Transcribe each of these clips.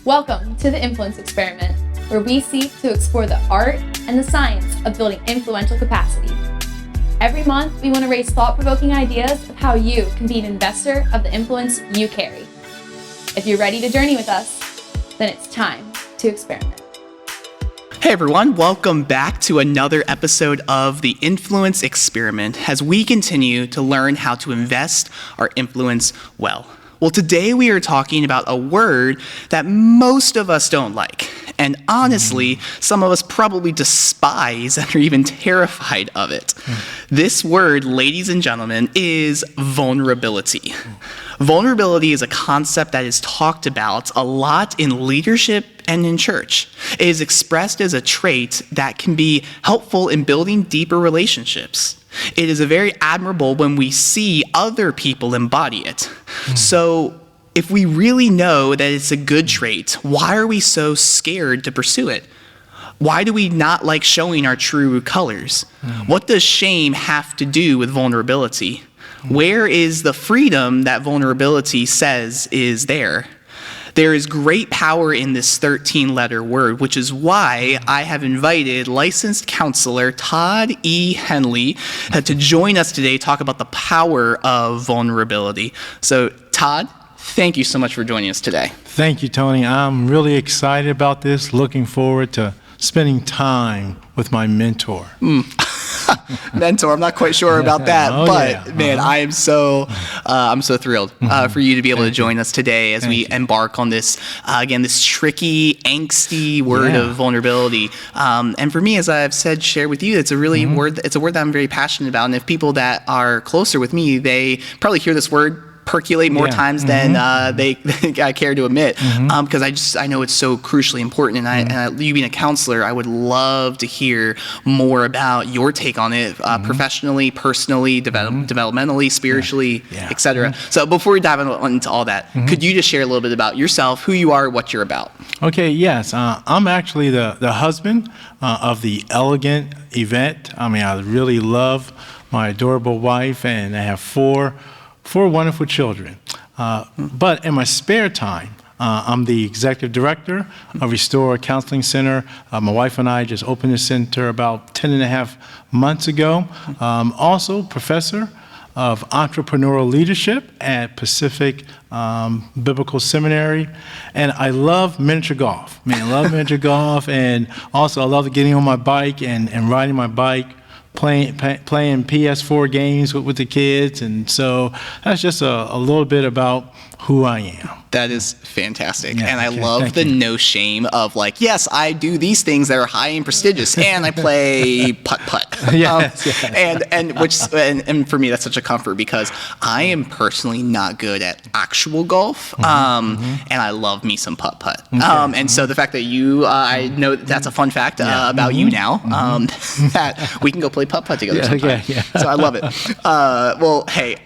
Welcome to the Influence Experiment, where we seek to explore the art and the science of building influential capacity. Every month, we want to raise thought-provoking ideas of how you can be an investor of the influence you carry. If you're ready to journey with us, then it's time to experiment. Hey everyone, welcome back to another episode of the Influence Experiment as we continue to learn how to invest our influence well. Well, today we are talking about a word that most of us don't like, and honestly, some of us probably despise and are even terrified of it. This word, ladies and gentlemen, is vulnerability. Vulnerability is a concept that is talked about a lot in leadership and in church. It is expressed as a trait that can be helpful in building deeper relationships. It is very admirable when we see other people embody it. So if we really know that it's a good trait, why are we so scared to pursue it? Why do we not like showing our true colors? What does shame have to do with vulnerability? Where is the freedom that vulnerability says is there? There is great power in this 13-letter word, which is why I have invited licensed counselor Todd E. Henley to join us today to talk about the power of vulnerability. So, Todd, thank you so much for joining us today. Thank you, Tony. I'm really excited about this, looking forward to spending time with my mentor. Mentor, I'm not quite sure about that, but man, I'm so thrilled for you to be able to join us today as we embark on this again, this tricky, angsty word of vulnerability. And for me, as I've shared with you, it's a really word. It's a word that I'm very passionate about. And if people that are closer with me, they probably hear this word percolate more times than they care to admit, because I know it's so crucially important, and you being a counselor, I would love to hear more about your take on it, professionally, personally, developmentally, spiritually, etc. So before we dive into all that, could you just share a little bit about yourself, who you are, what you're about? Okay, yes. I'm actually the husband of the Elegant event. I mean, I really love my adorable wife, and I have four wonderful children. But in my spare time, I'm the executive director of Restore Counseling Center. My wife and I just opened the center about 10 and a half months ago. Also professor of entrepreneurial leadership at Pacific Biblical Seminary. And I love miniature golf. Man, I love miniature golf. And also I love getting on my bike and riding my bike, playing PS4 games with the kids. And so that's just a little bit about who I am. That is fantastic. And I love the no shame of like, yes, I do these things that are high and prestigious, and I play putt-putt. And for me, that's such a comfort because I am personally not good at actual golf, and I love me some putt-putt. And so the fact that you, I know that's a fun fact about you now, that we can go play putt-putt together sometime. So I love it. Well, hey,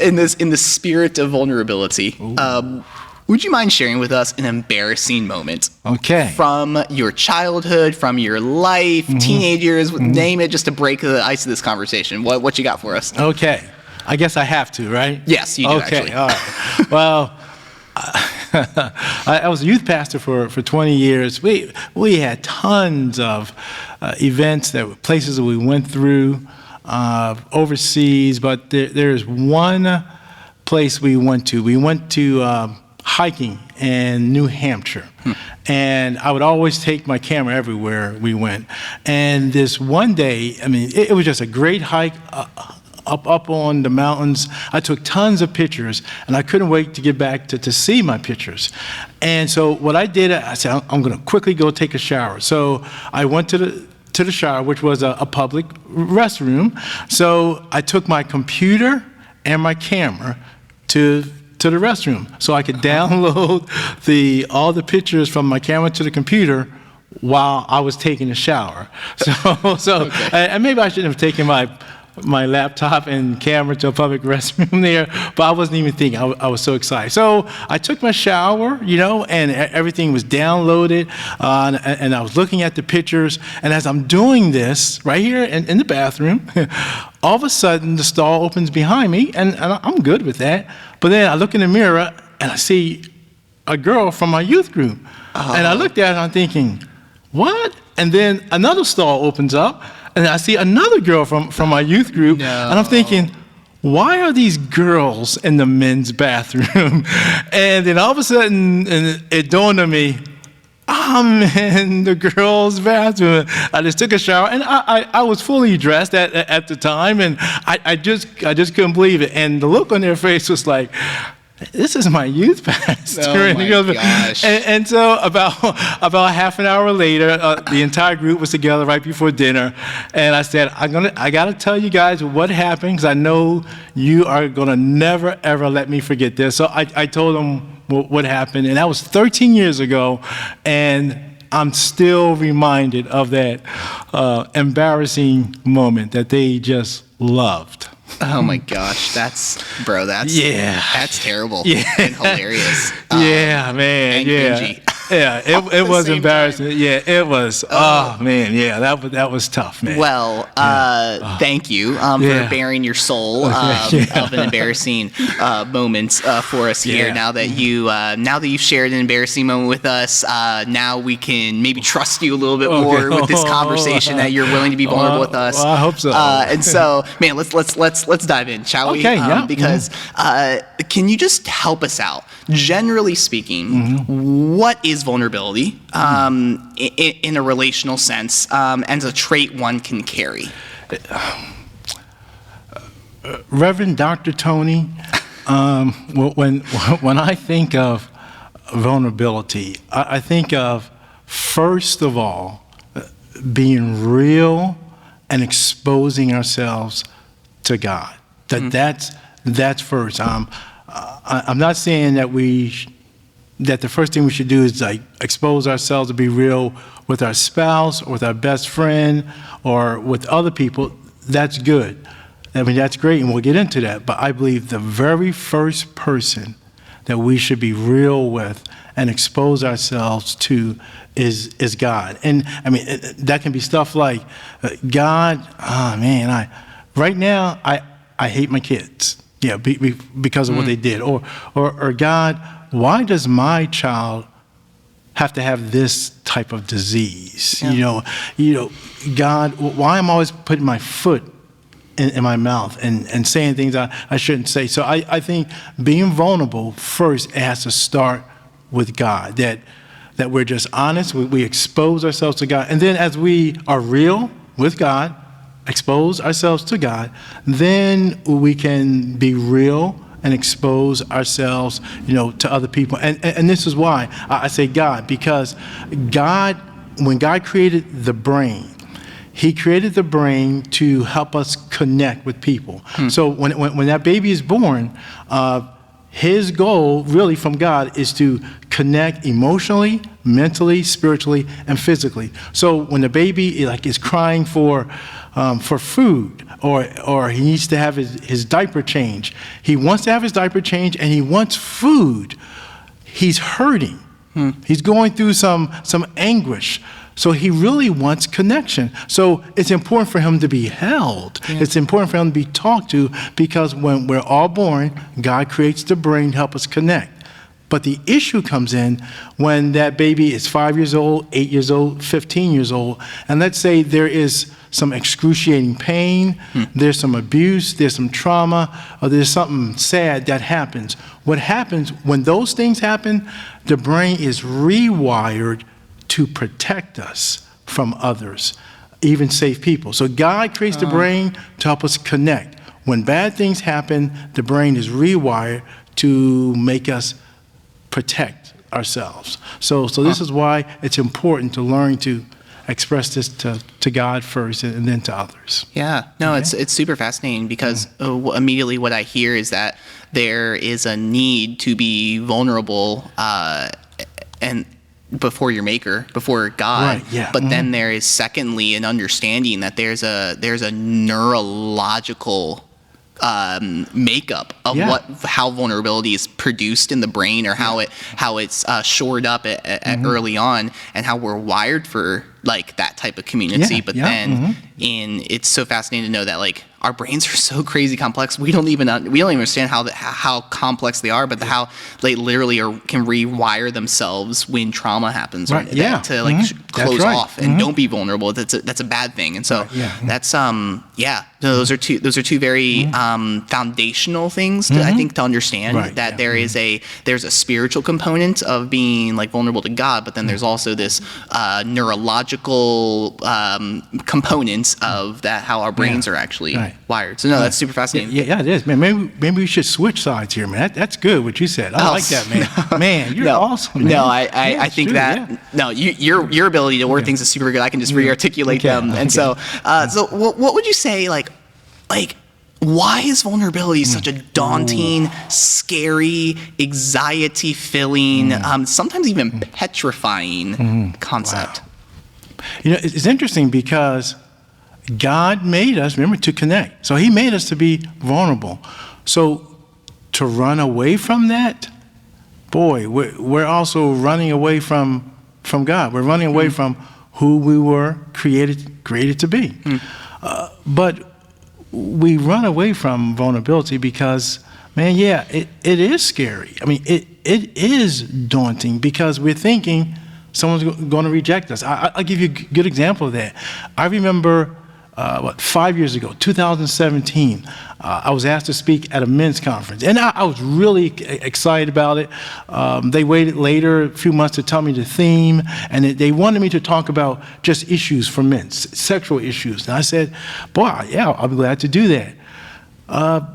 in the spirit of vulnerability, would you mind sharing with us an embarrassing moment? From your childhood, from your life, teenage years, name it, just to break the ice of this conversation. What you got for us? Okay. I guess I have to, right? Yes, you do, actually. All right. Well, I was a youth pastor for 20 years. We had tons of events, places that we went through overseas, but there's one place we went to. We went to hiking in New Hampshire. And I would always take my camera everywhere we went. And this one day, I mean, it was just a great hike up on the mountains. I took tons of pictures, and I couldn't wait to get back to see my pictures. And so what I did, I said, I'm going to quickly go take a shower. So I went to the shower, which was a public restroom. So I took my computer and my camera to the restroom so I could download all the pictures from my camera to the computer while I was taking a shower. And maybe I shouldn't have taken my laptop and camera to a public restroom there, but I wasn't even thinking. I was so excited. So I took my shower, and everything was downloaded, and I was looking at the pictures, and as I'm doing this right here in the bathroom, all of a sudden the stall opens behind me, and I'm good with that, but then I look in the mirror and I see a girl from my youth group. And I looked at her and I'm thinking, what? And then another stall opens up and I see another girl from my youth group. No. And I'm thinking, why are these girls in the men's bathroom? And then all of a sudden, and it dawned on me, I'm in the girls' bathroom. I just took a shower, and I was fully dressed at the time, and I just couldn't believe it. And the look on their face was like, this is my youth pastor. Oh my gosh. And so about half an hour later, the entire group was together right before dinner, and I said, I got to tell you guys what happened, because I know you are gonna never ever let me forget this. So I told them what happened, and that was 13 years ago, and I'm still reminded of that embarrassing moment that they just loved. Oh my gosh, that's Yeah. that's terrible. Yeah. And hilarious. Yeah, man. and Yeah. cringy. Yeah, At it the was same embarrassing. Yeah, it was. Oh man, yeah, that was tough, man. Well, thank you Yeah. for bearing your soul Yeah. of an embarrassing moment for us here. Yeah. Now that you've shared an embarrassing moment with us, now we can maybe trust you a little bit more with this conversation, that you're willing to be vulnerable with us. Well, I hope so. And so, man, let's dive in, shall we? Okay, yeah. Because can you just help us out? Generally speaking, what is vulnerability in a relational sense, and as a trait one can carry? Reverend Dr. Tony, when I think of vulnerability, I think of, first of all, being real and exposing ourselves to God. That's first. I'm not saying that the first thing we should do is like expose ourselves to be real with our spouse or with our best friend or with other people. That's good. I mean, that's great, and we'll get into that. But I believe the very first person that we should be real with and expose ourselves to is God. And I mean, that can be stuff like, God, right now I hate my kids. Yeah, because of what they did. Or God, why does my child have to have this type of disease? Yeah. You know, God, why am I always putting my foot in my mouth and saying things I shouldn't say? So I think being vulnerable first, it has to start with God. That we're just honest, we expose ourselves to God, and then as we are real with God, expose ourselves to God, then we can be real and expose ourselves, to other people. And this is why I say God, because God, when God created the brain, He created the brain to help us connect with people. So when that baby is born, his goal really from God is to connect emotionally, mentally, spiritually, and physically. So when the baby is crying for food, or he needs to have his diaper change, he wants to have his diaper change and he wants food. He's hurting. He's going through some anguish. So he really wants connection. So it's important for him to be held. Yeah. It's important for him to be talked to, because when we're all born, God creates the brain to help us connect. But the issue comes in when that baby is 5 years old, 8 years old, 15 years old, and let's say there is some excruciating pain, there's some abuse, there's some trauma, or there's something sad that happens. What happens when those things happen, the brain is rewired to protect us from others, even safe people. So God creates the brain to help us connect. When bad things happen, the brain is rewired to make us protect ourselves. So this is why it's important to learn to express this to God first and then to others. Yeah, no, okay. It's super fascinating, because immediately what I hear is that there is a need to be vulnerable and before your maker, before God. Right, yeah. But then there is secondly an understanding that there's a neurological makeup of how vulnerability is produced in the brain, or how it's shored up at early on, and how we're wired for like that type of community. Yeah, But yeah, then it's so fascinating to know that like our brains are so crazy complex. We don't even understand how complex they are, but how they literally can rewire themselves when trauma happens, Right, or yeah, to like close right, off and don't be vulnerable. That's a bad thing. And so that's so those are two very foundational things to, I think, to understand that there's a spiritual component of being like vulnerable to God, but then there's also this neurological component of that, how our brains are actually wired. So no, that's super fascinating. Yeah, it is, man. Maybe we should switch sides here, man. That's good what you said. I like that, man. Man, you're awesome, man. No, I think true, that no, your ability to word things is super good. I can just re-articulate them. And so what would you say, like why is vulnerability such a daunting, scary, anxiety-filling, sometimes even petrifying concept? Wow. You know, it's interesting because God made us, remember, to connect. So he made us to be vulnerable. So to run away from that, boy, we're also running away from God. We're running away from who we were created to be. But we run away from vulnerability because, man, it is scary. I mean, it is daunting because we're thinking someone's going to reject us. I'll give you a good example of that. I remember, 5 years ago, 2017, I was asked to speak at a men's conference. And I was really excited about it. They waited later, a few months, to tell me the theme. And they wanted me to talk about just issues for men, sexual issues. And I said, boy, yeah, I'll be glad to do that.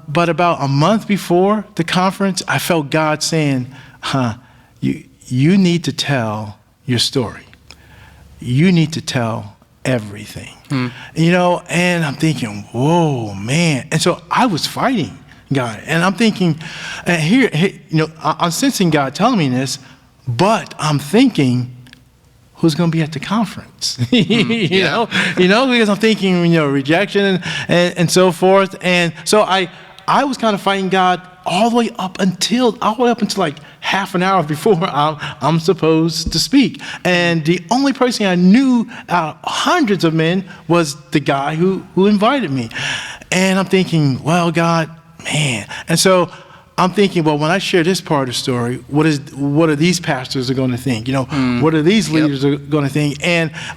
But about a month before the conference, I felt God saying, you need to tell your story. You need to tell everything. You know, and I'm thinking, whoa, man. And so I was fighting God. And I'm thinking, and here, you know, I'm sensing God telling me this, but I'm thinking, who's going to be at the conference? you know, because I'm thinking, you know, rejection and so forth. And so I was kind of fighting God all the way up until like half an hour before I'm supposed to speak. And the only person I knew out of hundreds of men was the guy who invited me. And I'm thinking, well, God, man. And so I'm thinking, well, when I share this part of the story, what are these pastors are going to think? You know, what are these leaders are going to think?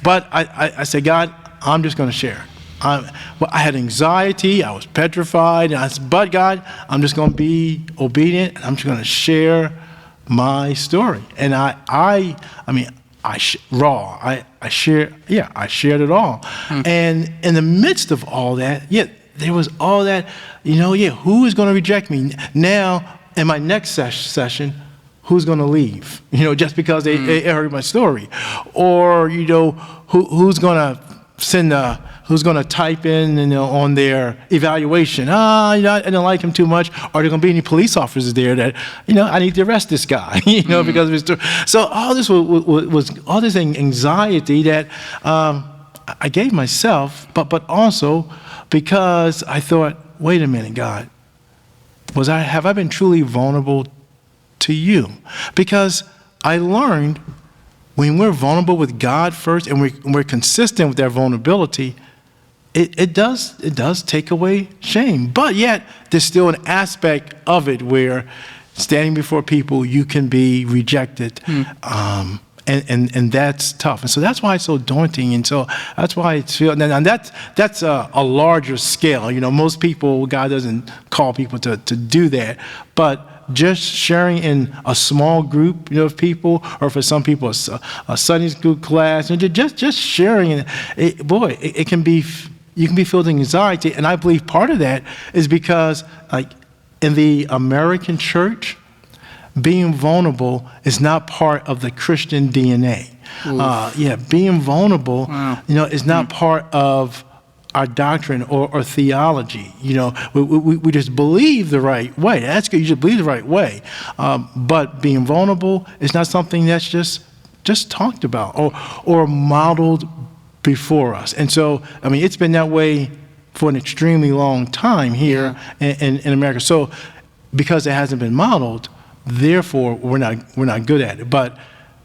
But I said, God, I'm just going to share. I had anxiety. I was petrified. And I said, but God, I'm just going to be obedient. And I'm just going to share my story. And I shared it all. And in the midst of all that, there was all that, who is going to reject me? Now, in my next session, who's going to leave? Just because they heard my story. Or, who's going to who's going to type in, on their evaluation, I don't like him too much. Are there going to be any police officers there that, I need to arrest this guy, because of his story. So all this was all this anxiety that I gave myself, but also because I thought, wait a minute, God, have I been truly vulnerable to you? Because I learned when we're vulnerable with God first and we're consistent with that vulnerability, it does take away shame. But yet, there's still an aspect of it where standing before people, you can be rejected. And that's tough. And so that's why it's so daunting. And so that's why it's, and that's a larger scale. Most people, God doesn't call people to do that. But just sharing in a small group, of people, or for some people, a Sunday school class, and just sharing, it can be, you can be filled with anxiety. And I believe part of that is because, like, in the American church, being vulnerable is not part of the Christian DNA. Being vulnerable, is not part of our doctrine or theology. We just believe the right way. That's good. You should believe the right way. But being vulnerable is not something that's just talked about or modeled before us. And so, it's been that way for an extremely long time here in America. So, because it hasn't been modeled, therefore we're not good at it. But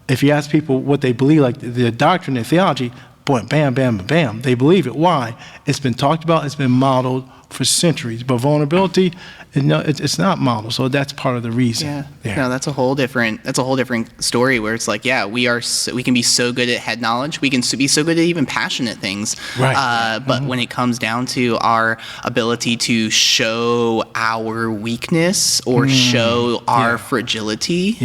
if you ask people what they believe, like the doctrine and theology, boy, bam, bam, bam, they believe it. Why? It's been talked about, it's been modeled for centuries. But vulnerability, no, it's not modeled. So that's part of the reason. Yeah. there. No, that's a whole different story where it's like, yeah, we can be so good at head knowledge. We can be so good at even passionate things. Right. But when it comes down to our ability to show our weakness or show our fragility,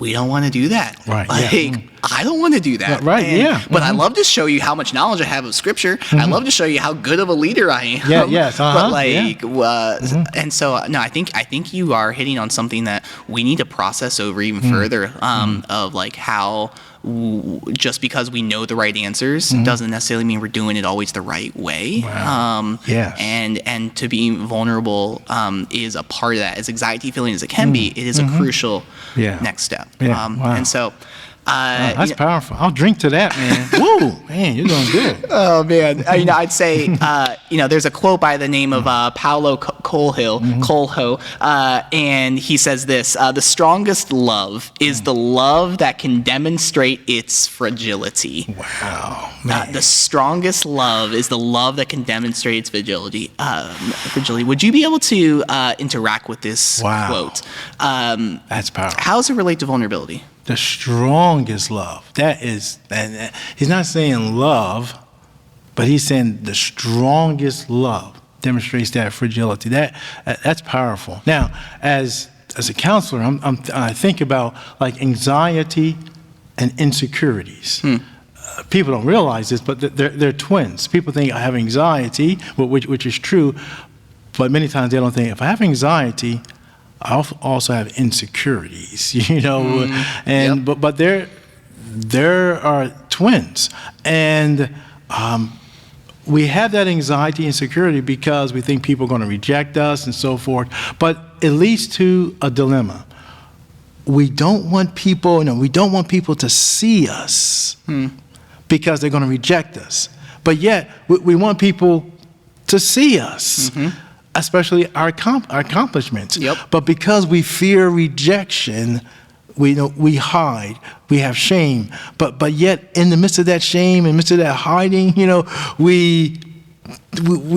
we don't want to do that. Right, Like, I don't want to do that. Right, yeah. But I love to show you how much knowledge I have of Scripture. I love to show you how good of a leader I am. Yeah, yes, But and so, no, I think you are hitting on something that we need to process over even further, of like how just because we know the right answers doesn't necessarily mean we're doing it always the right way. Wow. Yes. And to be vulnerable is a part of that. As anxiety feeling as it can be, it is a crucial next step. Yeah. Wow. And so, that's powerful. I'll drink to that, man. Woo, man, you're doing good. Oh man, I'd say there's a quote by the name of Paulo Coelho, and he says this: "The strongest love is the love that can demonstrate its fragility." Wow, man. The strongest love is the love that can demonstrate its fragility. Would you be able to interact with this quote? That's powerful. How does it relate to vulnerability? The strongest love. That is, and he's not saying love, but he's saying the strongest love demonstrates that fragility. That's powerful. Now, as a counselor, I think about like anxiety and insecurities. People don't realize this, but they're twins. People think I have anxiety, which is true, but many times they don't think if I have anxiety, I also have insecurities, but there are twins, and we have that anxiety and insecurity because we think people are going to reject us and so forth. But it leads to a dilemma. We don't want people to see us because they're going to reject us. But yet we want people to see us. Especially our accomplishments. Yep. But because we fear rejection, we hide. We have shame. But yet, in the midst of that shame, in the midst of that hiding, we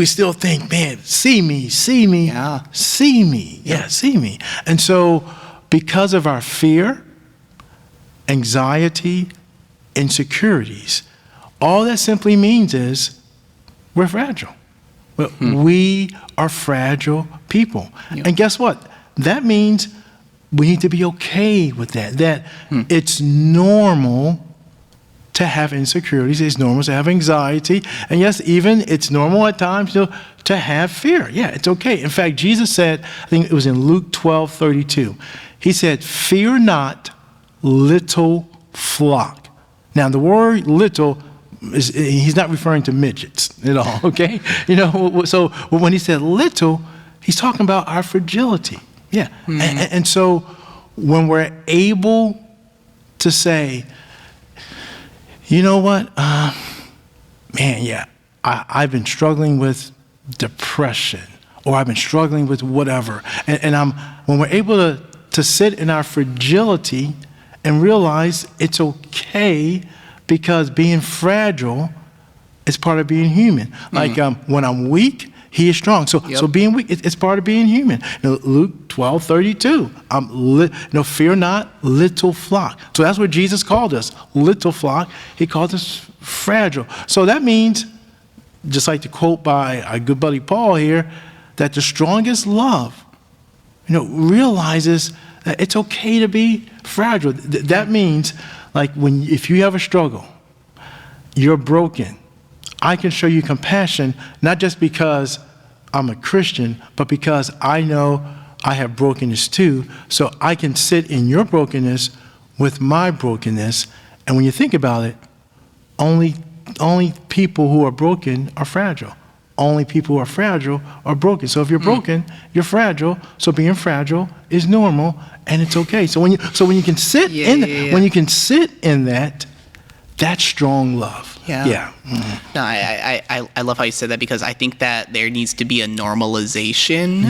still think, man, see me, see me, see me, see me. And so, because of our fear, anxiety, insecurities, all that simply means is we're fragile. Well, we are fragile people. And guess what? That means we need to be okay with that it's normal to have insecurities. It's normal to have anxiety. And yes, even it's normal at times to have fear. Yeah, it's okay. In fact, Jesus said, I think it was in Luke 12:32, he said, "Fear not, little flock." Now, the word little, he's not referring to midgets at all, okay? So when he said little, he's talking about our fragility. Yeah. And so when we're able to say, you know what, I've been struggling with depression, or I've been struggling with whatever. And when we're able to sit in our fragility and realize it's okay, because being fragile is part of being human. Like when I'm weak, he is strong. So being weak, it's part of being human. Luke 12:32. Fear not, little flock. So that's what Jesus called us, little flock. He called us fragile. So that means, just like the quote by our good buddy Paul here, that the strongest love, realizes that it's okay to be fragile. That means, like if you have a struggle, you're broken, I can show you compassion, not just because I'm a Christian, but because I know I have brokenness too. So I can sit in your brokenness with my brokenness. And when you think about it, only people who are broken are fragile. Only people who are fragile are broken. So if you're broken, you're fragile. So being fragile is normal, and it's okay. So when you can sit when you can sit in that, that's strong love. Yeah. No, I love how you said that, because I think that there needs to be a normalization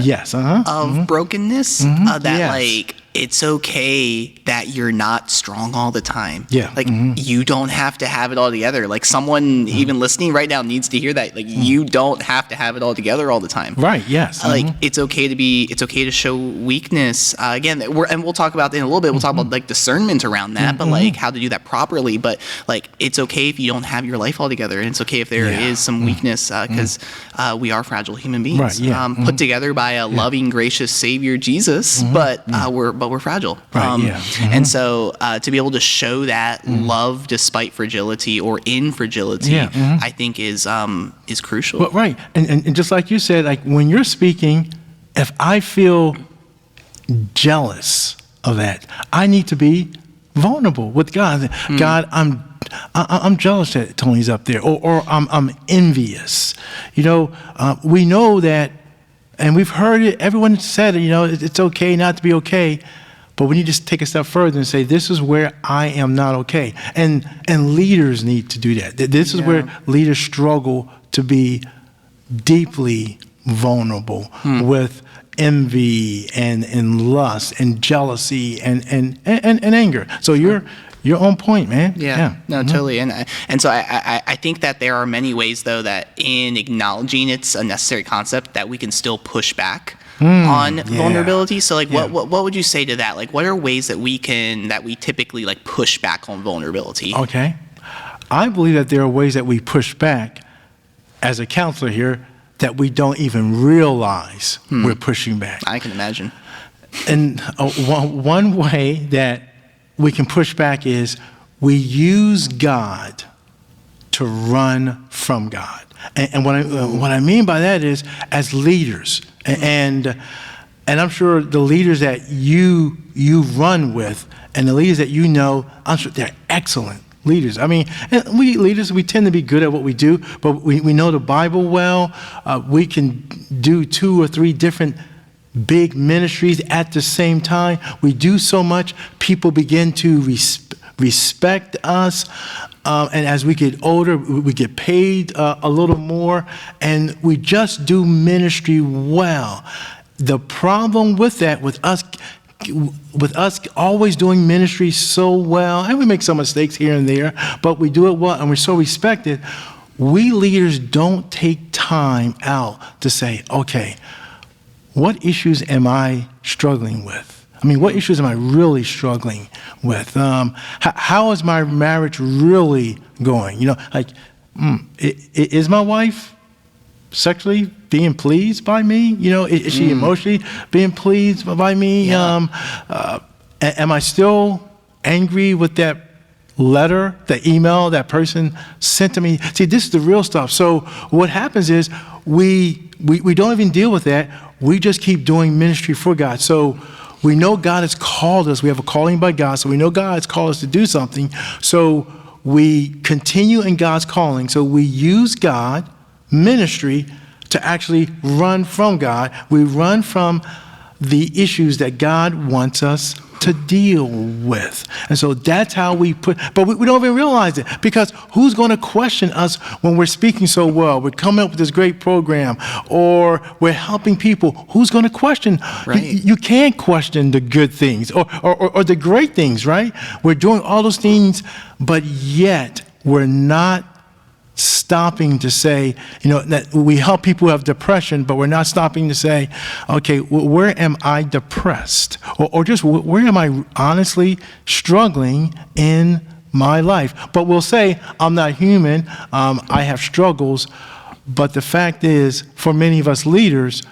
of brokenness. That like it's okay that you're not strong all the time. Yeah. Like you don't have to have it all together. Like someone even listening right now needs to hear that. Like you don't have to have it all together all the time. Right. Yes. Like it's okay to show weakness. Again, and we'll talk about that in a little bit. We'll talk about like discernment around that, but like how to do that properly. But like it's okay if you don't have your life all together, and it's okay if there is some weakness because we are fragile human beings, Right, yeah. Put together by a loving, gracious Savior Jesus, but we're fragile. Right, And so to be able to show that love despite fragility or in fragility, I think is crucial. Well, right. And just like you said, like when you're speaking, if I feel jealous of that, I need to be vulnerable with God. God, I'm jealous that Tony's up there, or I'm envious. You know, we know that, and we've heard it. Everyone said it. You know, it's okay not to be okay, but we need to take a step further and say, this is where I am not okay. And leaders need to do that. This is where leaders struggle to be deeply vulnerable with envy and lust and jealousy and anger. So you're on point, man. No, totally. And so I think that there are many ways, though, that in acknowledging it's a necessary concept that we can still push back on vulnerability. So like what would you say to that? Like what are ways that we typically like push back on vulnerability? Okay. I believe that there are ways that we push back as a counselor here that we don't even realize we're pushing back. I can imagine. And one way that we can push back is we use God to run from God. And what I mean by that is as leaders, and I'm sure the leaders that you run with and the leaders that you know, I'm sure they're excellent leaders. I mean, and we leaders, we tend to be good at what we do, but we know the Bible well. We can do 2 or 3 different big ministries at the same time. We do so much, people begin to respect us. And as we get older, we get paid a little more, and we just do ministry well. The problem with that, with us always doing ministry so well, and we make some mistakes here and there, but we do it well and we're so respected, we leaders don't take time out to say, okay, what issues am I struggling with? I mean, what issues am I really struggling with? How is my marriage really going? You know, like, is my wife sexually being pleased by me? You know, is she emotionally being pleased by me? Am I still angry with that letter, the email that person sent to me? See, this is the real stuff. So what happens is we don't even deal with that. We just keep doing ministry for God. So we know God has called us. We have a calling by God. So we know God has called us to do something. So we continue in God's calling. So we use God, ministry, to actually run from God. We run from the issues that God wants us to deal with. And so that's how we but we don't even realize it, because who's going to question us when we're speaking so well? We're coming up with this great program, or we're helping people. Who's going to question? Right. You can't question the good things or the great things, right? We're doing all those things, but yet we're not stopping to say, you know, that we help people who have depression, but we're not stopping to say, okay, where am I depressed? Or just where am I honestly struggling in my life? But we'll say, I'm not human, I have struggles. But the fact is, for many of us leaders,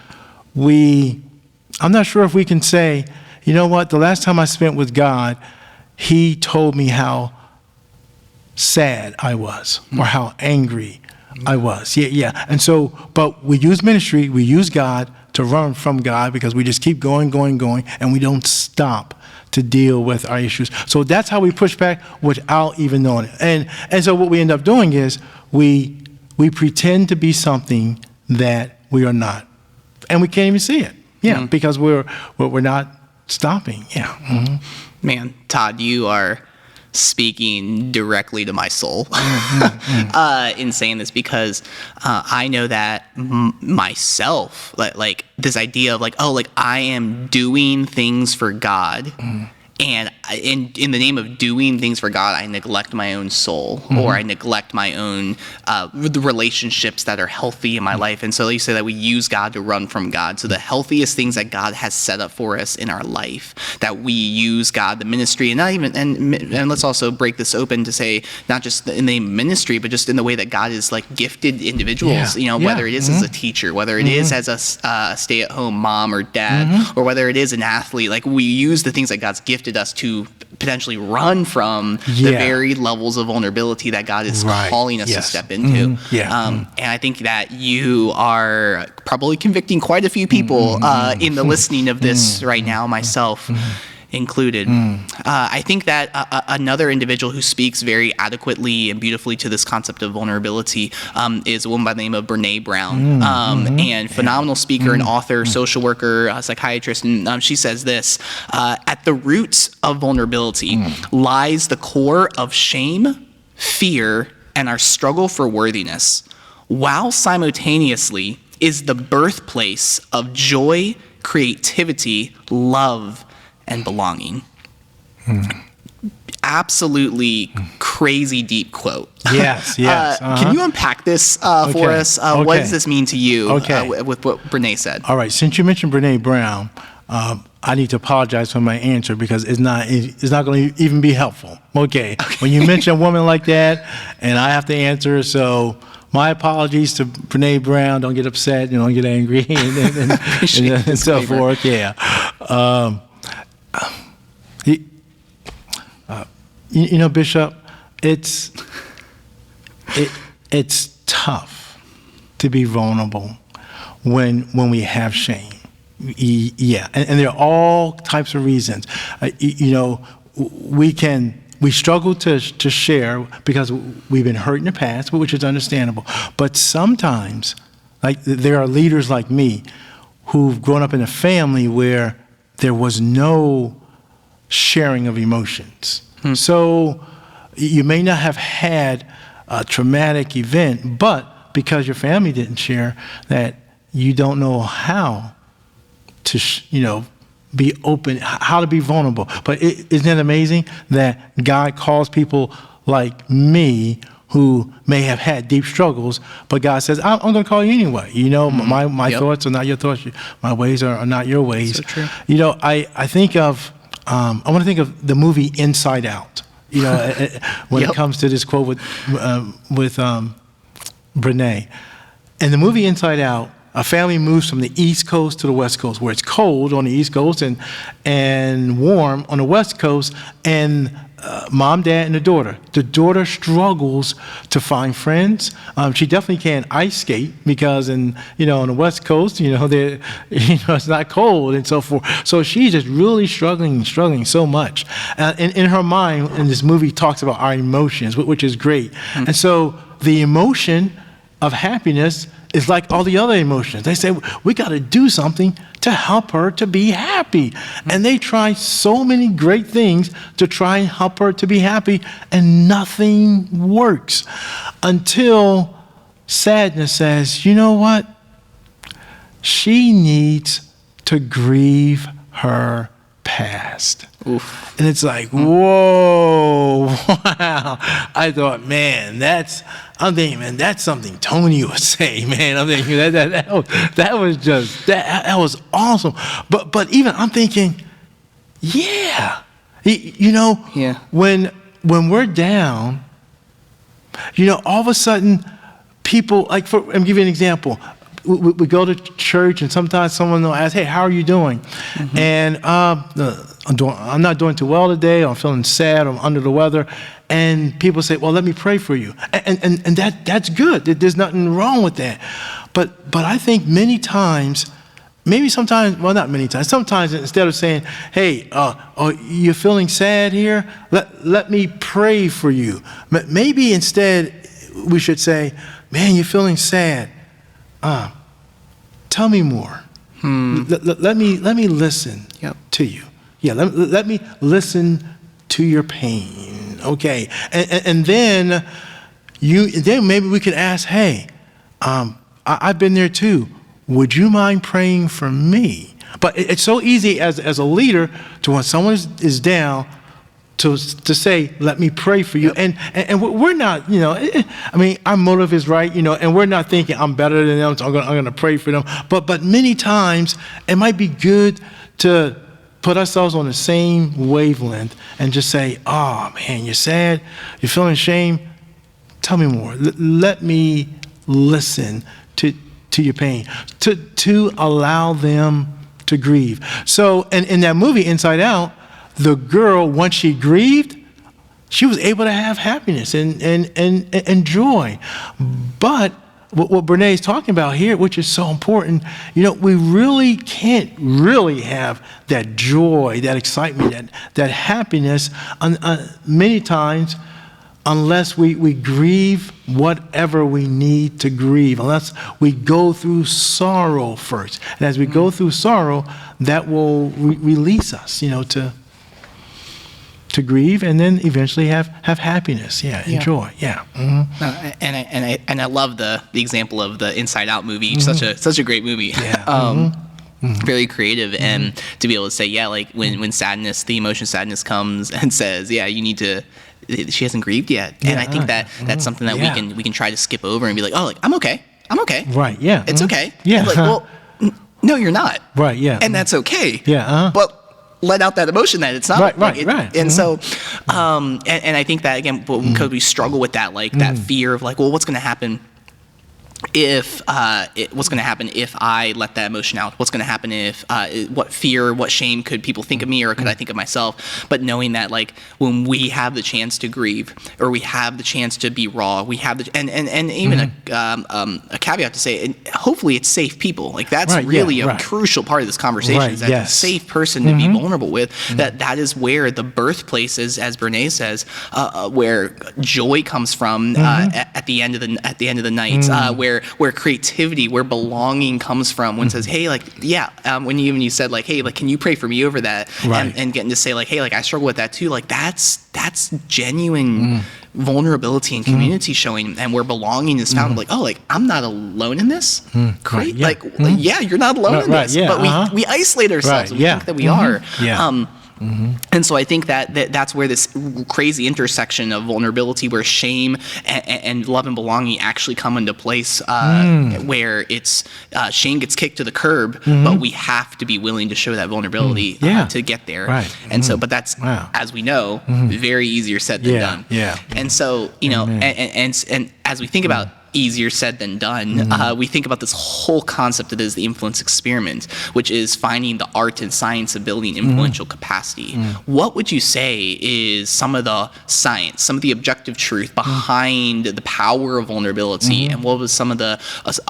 I'm not sure if we can say, you know what, the last time I spent with God, He told me how sad I was, or how angry I was. Yeah. And so, but we use ministry, we use God to run from God, because we just keep going, and we don't stop to deal with our issues. So that's how we push back without even knowing it. And so what we end up doing is we pretend to be something that we are not, and we can't even see it. Because we're not stopping. Man, Todd, you are speaking directly to my soul in saying this, because I know that myself, like this idea of like, oh, like I am doing things for God. And in the name of doing things for God, I neglect my own soul, or I neglect my own the relationships that are healthy in my life. And so you say that we use God to run from God. So the healthiest things that God has set up for us in our life, that we use God, the ministry, and not even and let's also break this open to say not just in the ministry, but just in the way that God is like gifted individuals. You know, whether it is as a teacher, whether it is as a stay-at-home mom or dad, or whether it is an athlete. Like we use the things that God's gifted us to potentially run from the very levels of vulnerability that God is calling us to step into. And I think that you are probably convicting quite a few people in the listening of this right now, myself included. I think that another individual who speaks very adequately and beautifully to this concept of vulnerability is a woman by the name of Brene Brown, and phenomenal speaker and author, social worker, psychiatrist. And she says this: at the roots of vulnerability lies the core of shame, fear, and our struggle for worthiness, while simultaneously is the birthplace of joy, creativity, love, and belonging. Absolutely crazy deep quote. Yes. Can you unpack this for us? What does this mean to you with what Brene said? All right. Since you mentioned Brene Brown, I need to apologize for my answer because it's not going to even be helpful. Okay. When you mention a woman like that, and I have to answer, so my apologies to Brene Brown. Don't get upset. Don't get angry, and so forth. You know, Bishop, it's tough to be vulnerable when we have shame. And there are all types of reasons. You know, we struggle to share because we've been hurt in the past, which is understandable. But sometimes, like there are leaders like me who've grown up in a family where there was no sharing of emotions. So you may not have had a traumatic event, but because your family didn't share, that you don't know how to, be open, how to be vulnerable. But isn't it amazing that God calls people like me who may have had deep struggles, but God says, I'm going to call you anyway. My thoughts are not your thoughts. My ways are not your ways. So true. I think of, I want to think of the movie Inside Out, when it comes to this quote with Brene. In the movie Inside Out, a family moves from the East Coast to the West Coast, where it's cold on the East Coast and warm on the West Coast, and mom, dad, and the daughter. The daughter struggles to find friends. She definitely can't ice skate because on the West Coast, it's not cold and so forth. So she's just really struggling so much. And in her mind, and this movie talks about our emotions, which is great. And so the emotion of happiness is like all the other emotions. They say, we got to do something to help her to be happy. And they try so many great things to try and help her to be happy, and nothing works until sadness says, you know what? She needs to grieve her past. Oof. And it's like, whoa, wow. I thought, man, that's something Tony would say, man. I'm thinking that was awesome. But even I'm thinking, when we're down, all of a sudden people, like I'm giving you an example. We go to church, and sometimes someone will ask, hey, how are you doing? And I'm not doing too well today, or I'm feeling sad, or I'm under the weather. And people say, well, let me pray for you. And that's good. There's nothing wrong with that. But I think many times, not many times, sometimes instead of saying, hey, you're feeling sad here, let me pray for you. Maybe instead we should say, man, you're feeling sad. Tell me more. Let me listen to you. Let me listen to your pain. Okay. And then maybe we could ask, hey, I've been there too. Would you mind praying for me? But it's so easy as a leader to, when someone is down, to say, let me pray for you. Yep. And we're not, I mean, our motive is right, and we're not thinking I'm better than them, so I'm going to pray for them. But many times it might be good to put ourselves on the same wavelength and just say, oh man, you're sad, you're feeling shame. Tell me more. Let me listen to your pain, to allow them to grieve. So, and in that movie, Inside Out, the girl, once she grieved, she was able to have happiness and joy. But what Brene is talking about here, which is so important, we really can't really have that joy, that excitement, that happiness many times unless we grieve whatever we need to grieve, unless we go through sorrow first. And as we go through sorrow, that will release us, to grieve and then eventually have happiness, and joy, And I love the example of the Inside Out movie. Such a great movie. Very creative, and to be able to say, like when sadness, the emotion sadness comes and says, you need to. She hasn't grieved yet, and I think that's something that we can try to skip over and be like, I'm okay. Right. Yeah. It's okay. Yeah. And like, well, no, you're not. Right. Yeah. And that's okay. Yeah. But let out that emotion that it's not. Right. And so, and I think that again, because we struggle with that, like that fear of like, well, what's going to happen if I let that emotion out? What's going to happen if what fear, what shame could people think of me, or could I think of myself? But knowing that, like, when we have the chance to grieve, or we have the chance to be raw, we have the and even a caveat to say, and hopefully it's safe people. Like that's really a crucial part of this conversation. Is that a safe person to be vulnerable with. That is where the birthplace is, as Brene says, where joy comes from at the end of the night. Where creativity, where belonging comes from. When it says, hey, like, when you said, like, hey, like, can you pray for me over that? And getting to say, like, hey, like, I struggle with that too. Like, that's genuine vulnerability and community showing, and where belonging is found. Like, oh, like, I'm not alone in this. Great. You're not alone in this. But we isolate ourselves. And we think that we are. And so I think that's where this crazy intersection of vulnerability, where shame and love and belonging actually come into place, where it's shame gets kicked to the curb, but we have to be willing to show that vulnerability to get there. And so, but that's, as we know, very easier said than done. And so, and as we think about easier said than done, we think about this whole concept that is the influence experiment, which is finding the art and science of building influential capacity. What would you say is some of the science, some of the objective truth behind the power of vulnerability, and what was some of the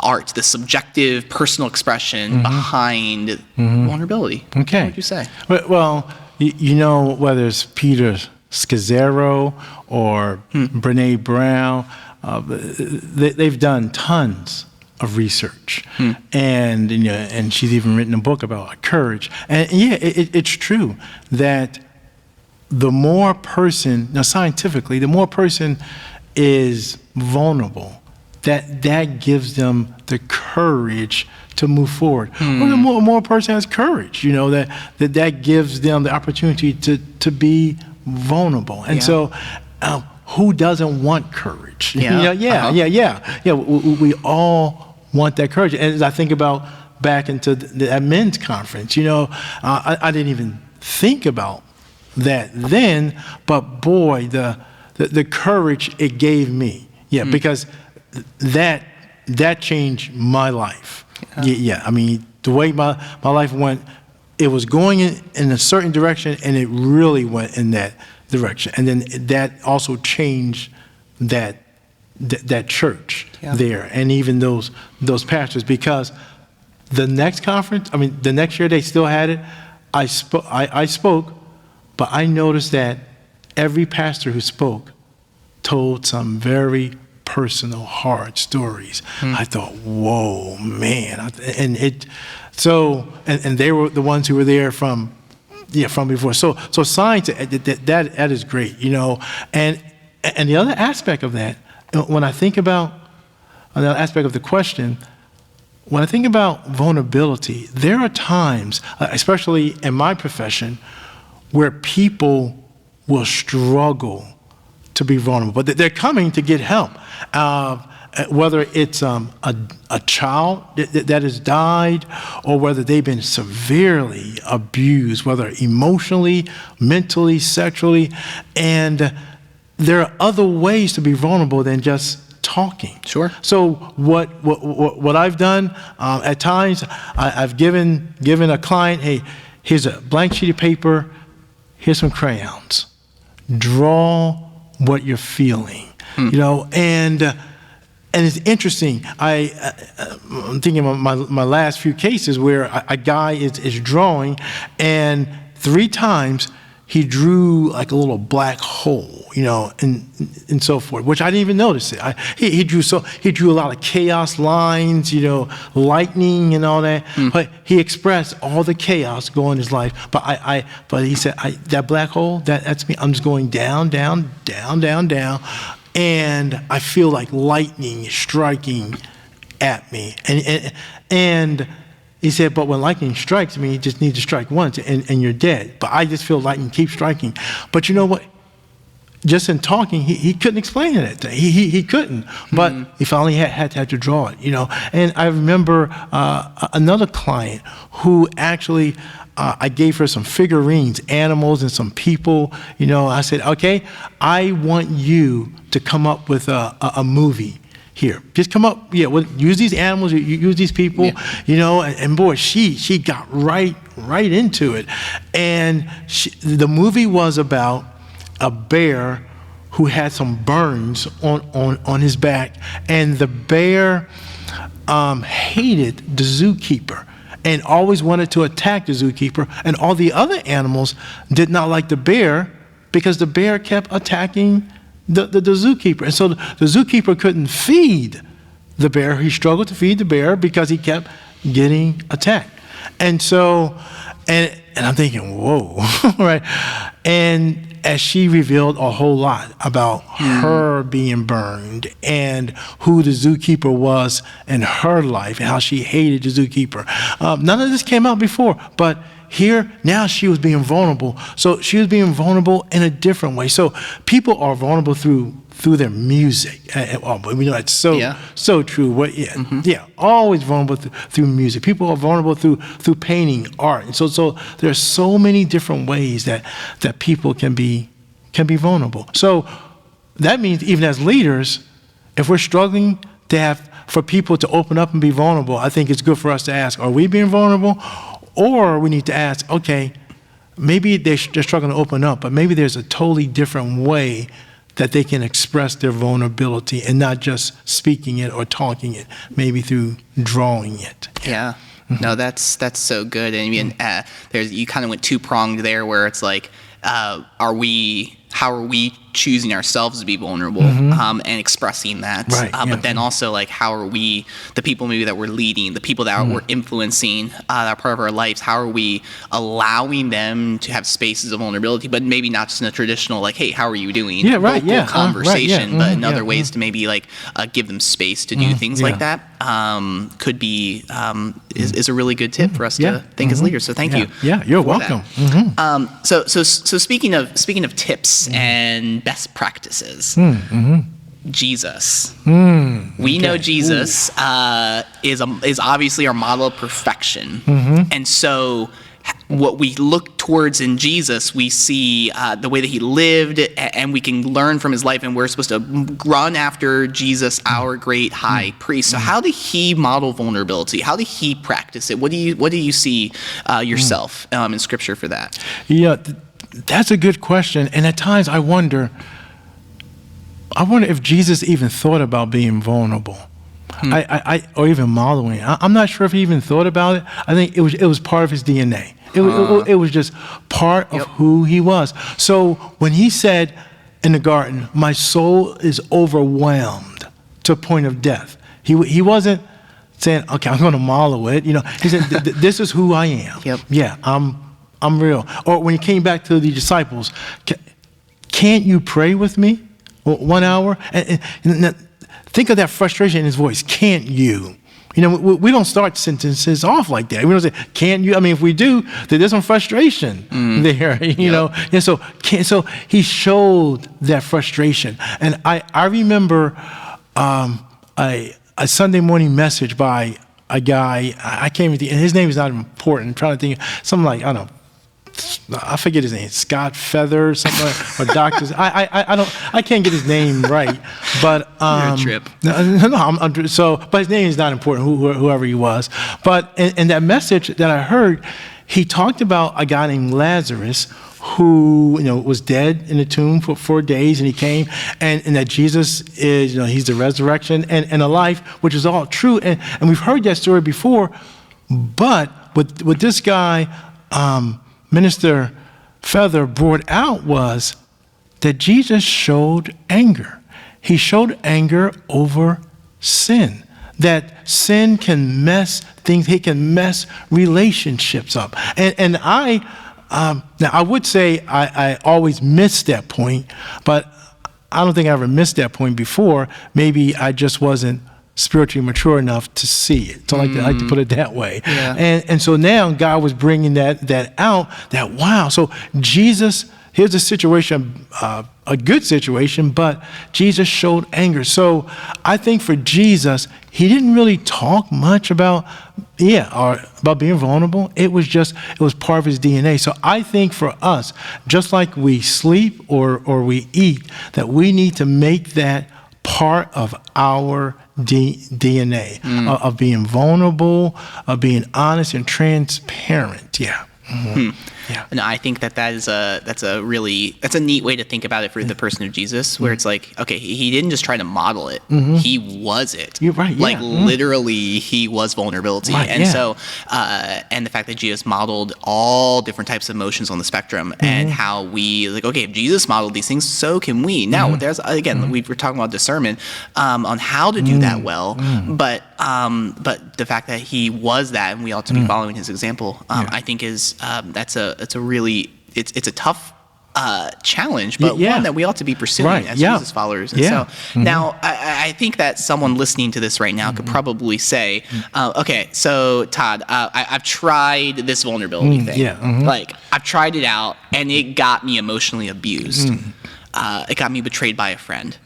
art, the subjective personal expression behind vulnerability? Okay. What would you say? Well, whether it's Peter Scazzaro or Brene Brown, they've done tons of research, and she's even written a book about courage. And it's true that the more scientifically, the more person is vulnerable, that gives them the courage to move forward. Or the more a person has courage, that gives them the opportunity to be vulnerable. And so. Who doesn't want courage? We all want that courage. And as I think about back into that men's conference, I didn't even think about that then, but boy, the courage it gave me, because that changed my life. I mean, the way my life went, it was going in a certain direction, and it really went in that direction. And then that also changed that church there, and even those pastors, because the next conference, the next year they still had it. I spoke, but I noticed that every pastor who spoke told some very personal, hard stories. I thought, whoa, man. And they were the ones who were there from from before. So science, that is great, And the other aspect of that, when I think about another aspect of the question, when I think about vulnerability, there are times, especially in my profession, where people will struggle to be vulnerable, but they're coming to get help. Whether it's a child that has died, or whether they've been severely abused, whether emotionally, mentally, sexually, and there are other ways to be vulnerable than just talking. Sure. So what I've done at times, I've given a client, hey, here's a blank sheet of paper, here's some crayons, draw what you're feeling, and it's interesting. I'm thinking of my last few cases where a guy is drawing, and 3 times he drew like a little black hole, and so forth, which I didn't even notice it. He drew a lot of chaos lines, lightning and all that. But he expressed all the chaos going in his life. But he said, that black hole, that's me. I'm just going down, down, down, down, down. And I feel like lightning striking at me. And he said, but when lightning strikes me, you just need to strike once and you're dead. But I just feel lightning keep striking. But you know what? Just in talking, he couldn't explain it. He couldn't. But he finally had to draw it, And I remember another client who actually, I gave her some figurines, animals and some people, I said, okay, I want you to come up with a movie here. Just come up, use these animals, use these people, and boy, she got right into it. And the movie was about a bear who had some burns on his back, and the bear hated the zookeeper and always wanted to attack the zookeeper, and all the other animals did not like the bear because the bear kept attacking the zookeeper. And so the zookeeper couldn't feed the bear. He struggled to feed the bear because he kept getting attacked. And so, and I'm thinking, whoa, right? And as she revealed a whole lot about her being burned and who the zookeeper was in her life and how she hated the zookeeper. None of this came out before, but here, now she was being vulnerable. So she was being vulnerable in a different way. So people are vulnerable through their music. We know that's so true. Always vulnerable through music. People are vulnerable through painting, art. And so there's so many different ways that people can be vulnerable. So that means even as leaders, if we're struggling for people to open up and be vulnerable, I think it's good for us to ask, are we being vulnerable? Or we need to ask, okay, maybe they're struggling to open up, but maybe there's a totally different way that they can express their vulnerability and not just speaking it or talking it, maybe through drawing it. Yeah. No, that's so good. And I mean, you kind of went 2-pronged there, where it's like, how are we choosing ourselves to be vulnerable and expressing that? Right, But then also, like, how are we, the people maybe that we're leading, the people that we're influencing, that are part of our lives, how are we allowing them to have spaces of vulnerability, but maybe not just in a traditional, like, hey, how are you doing? Vocal conversation, but in other ways to maybe, like, give them space to do things like that, could be, is a really good tip for us to think as leaders. So thank you. Yeah, you're welcome. So speaking of tips and best practices, Jesus. We know Jesus is obviously our model of perfection, and so what we look towards in Jesus, we see the way that he lived, and we can learn from his life, and we're supposed to run after Jesus, our great high priest. So how did he model vulnerability? How did he practice it? What do you see yourself in Scripture for that? Yeah, that's a good question. And at times I wonder if Jesus even thought about being vulnerable. Or even modeling. I'm not sure if he even thought about it. I think it was part of his DNA. It was just part of who he was. So when he said in the garden, my soul is overwhelmed to a point of death, he wasn't saying, okay, I'm going to model it. He said, this is who I am. Yep. Yeah, I'm I'm real. Or when he came back to the disciples, can't you pray with me 1 hour? And think of that frustration in his voice. Can't you? You know, we don't start sentences off like that. We don't say, can't you? I mean, if we do, then there's some frustration there, you know. And so he showed that frustration. And I remember a Sunday morning message by a guy, I can't even think, and his name is not important. I'm trying to think, something like, I don't know, I forget his name, Scott Feather, something like, or Doctor. I can't get his name right, but You're a trip. But his name is not important, whoever he was. But in that message that I heard, he talked about a guy named Lazarus who, you know, was dead in the tomb for 4 days, and he came, and that Jesus is, you know, he's the resurrection and the life, which is all true, and we've heard that story before. But what this guy, Minister Feather, brought out was that Jesus showed anger. He showed anger over sin. That sin can mess things, he can mess relationships up. And now I would say I always miss that point, but I don't think I ever missed that point before. Maybe I just wasn't spiritually mature enough to see it. So I like to put it that way. Yeah. And so now God was bringing that out, that wow. So Jesus, here's a situation, a good situation, but Jesus showed anger. So I think for Jesus, he didn't really talk much about being vulnerable. It was part of his DNA. So I think for us, just like we sleep or we eat, that we need to make that part of our DNA, of being vulnerable, of being honest and transparent. Yeah. Mm-hmm. Yeah. And I think that's a neat way to think about it for the person of Jesus, where it's like, okay, he didn't just try to model it. He was it. You're right. Yeah. Like literally he was vulnerability. Right, and yeah. so, and the fact that Jesus modeled all different types of emotions on the spectrum and how we like, okay, if Jesus modeled these things, so can we. Now there's, again, we were talking about discernment, on how to do that well, but the fact that he was that and we ought to be following his example, I think is, it's a tough challenge, but one that we ought to be pursuing as Jesus followers. And so now I think that someone listening to this right now could probably say, okay, so Todd, I've tried this vulnerability thing. Like I've tried it out and it got me emotionally abused. It got me betrayed by a friend,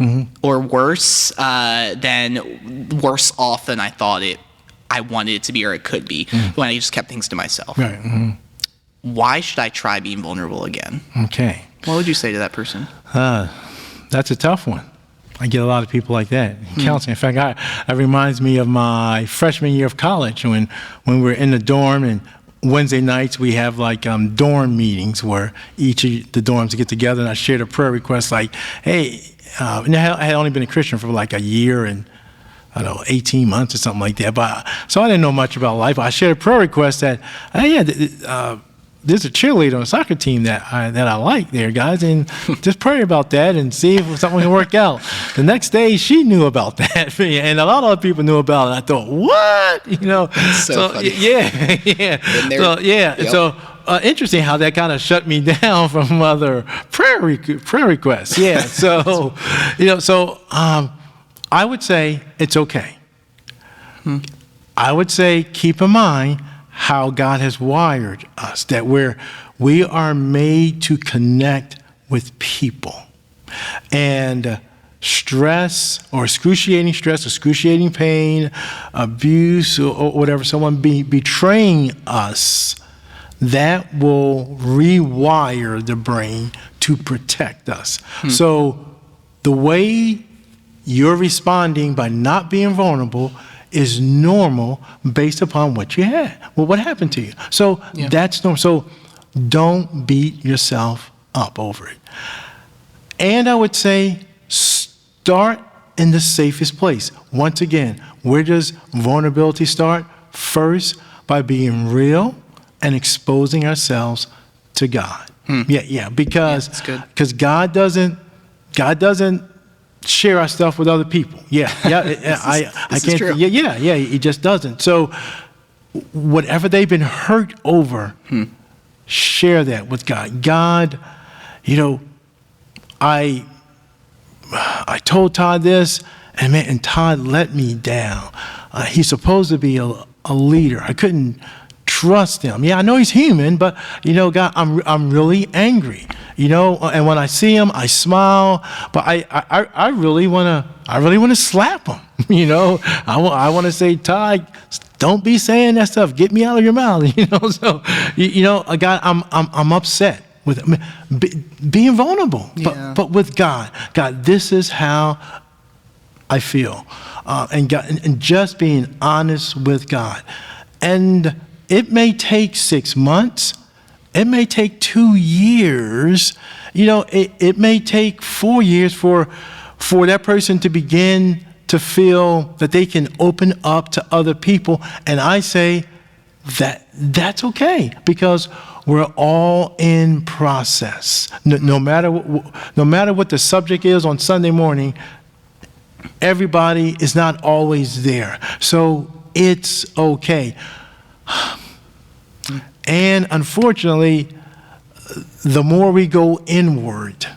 or worse off than I thought I wanted it to be or it could be when I just kept things to myself. Right. Why should I try being vulnerable again? Okay. What would you say to that person? That's a tough one. I get a lot of people like that in counseling. In fact, it reminds me of my freshman year of college when we were in the dorm, and Wednesday nights we have like dorm meetings where each of the dorms get together, and I shared a prayer request like, hey, and I had only been a Christian for like a year and 18 months or something like that. But so I didn't know much about life. I shared a prayer request that, there's a cheerleader on a soccer team that I like there, guys, and just pray about that and see if something can work out. The next day, she knew about that, and a lot of other people knew about it. I thought, what? That's so funny. So interesting how that kind of shut me down from other prayer requests. Yeah. So, I would say it's okay. I would say keep in mind how God has wired us, that we are made to connect with people. And stress or excruciating pain, abuse, or whatever, someone betraying us, that will rewire the brain to protect us. So the way you're responding by not being vulnerable is normal based upon what you had. Well, what happened to you? So that's normal. So don't beat yourself up over it. And I would say start in the safest place. Once again, where does vulnerability start? First, by being real and exposing ourselves to God. Because God doesn't share our stuff with other people. He just doesn't. So whatever they've been hurt over, share that with God. God, I told Todd this, and Todd let me down. He's supposed to be a leader. I couldn't trust him. Yeah, I know he's human, but God, I'm really angry. And when I see him, I smile, but I really want to slap him. I want to say, Todd, don't be saying that stuff. Get me out of your mouth. So God, I'm upset with being vulnerable, but with God, this is how I feel, and just being honest with God. And it may take 6 months, it may take 2 years, it may take 4 years for that person to begin to feel that they can open up to other people. And I say that's okay, because we're all in process. No matter what the subject is on Sunday morning, everybody is not always there. So it's okay. And unfortunately, the more we go inward,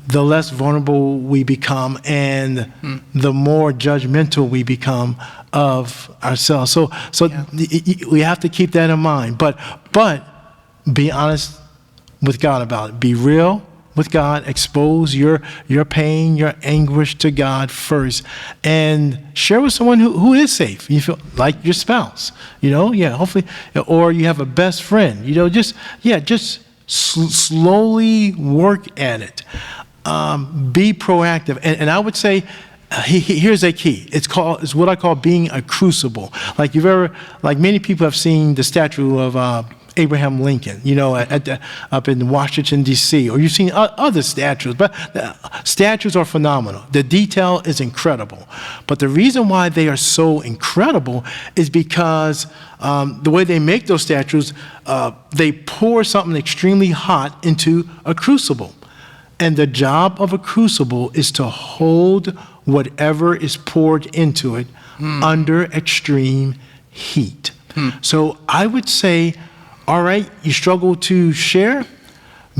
the less vulnerable we become, and the more judgmental we become of ourselves. So we have to keep that in mind. But be honest with God about it. Be real with God. Expose your pain, your anguish to God first, and share with someone who is safe. You feel like your spouse, hopefully, or you have a best friend. Just slowly work at it. Be proactive, and I would say, here's a key. It's what I call being a crucible. Like many people have seen the statue of Abraham Lincoln, up in Washington, D.C., or you've seen other statues, but statues are phenomenal. The detail is incredible. But the reason why they are so incredible is because the way they make those statues, they pour something extremely hot into a crucible. And the job of a crucible is to hold whatever is poured into it under extreme heat. So I would say, all right, you struggle to share,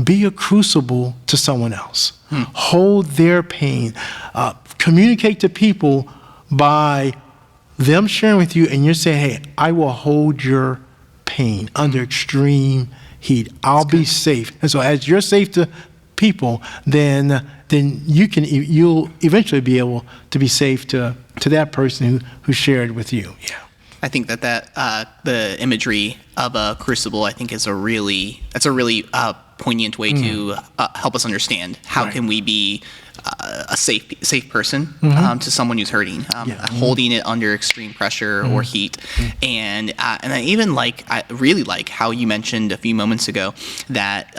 be a crucible to someone else. Hold their pain. Communicate to people by them sharing with you, and you're saying, hey, I will hold your pain under extreme heat. I'll be safe. And so as you're safe to people, then you'll eventually be able to be safe to that person who shared with you. Yeah. I think that the imagery of a crucible, I think, is a really poignant way to help us understand how can we be a safe person to someone who's hurting, holding it under extreme pressure or heat, and I really like how you mentioned a few moments ago that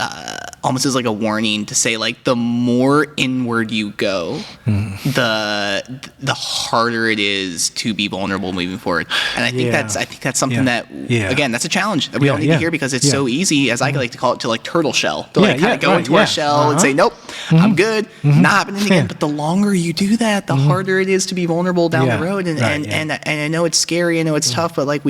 almost as like a warning to say, like, the more inward you go, the harder it is to be vulnerable moving forward. And I think that's something that again, that's a challenge that we all need to hear, because it's so easy, as I like to call it, to like turtle shell, to kind of go into our shell and say, nope, I'm good, not happening again. But the longer you do that, the harder it is to be vulnerable down the road. And I know it's scary, I know it's tough, but like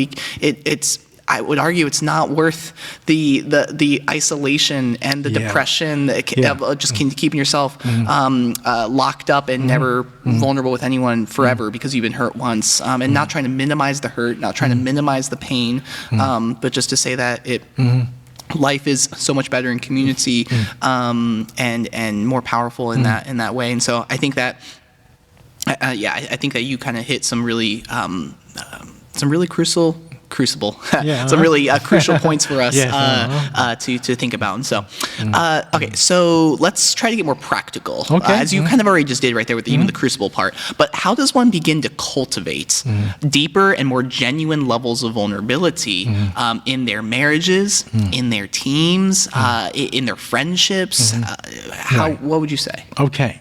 I would argue it's not worth the isolation and the depression of just keeping yourself locked up and never vulnerable with anyone forever because you've been hurt once, and not trying to minimize the hurt, not trying to minimize the pain, but just to say that life is so much better in community, and more powerful in that way. And so I think that I think that you kind of hit some really crucial points for us to think about. And so okay, so let's try to get more practical, as you kind of already just did right there with even the crucible part. But how does one begin to cultivate deeper and more genuine levels of vulnerability in their marriages, in their teams, in their friendships? What would you say? Okay,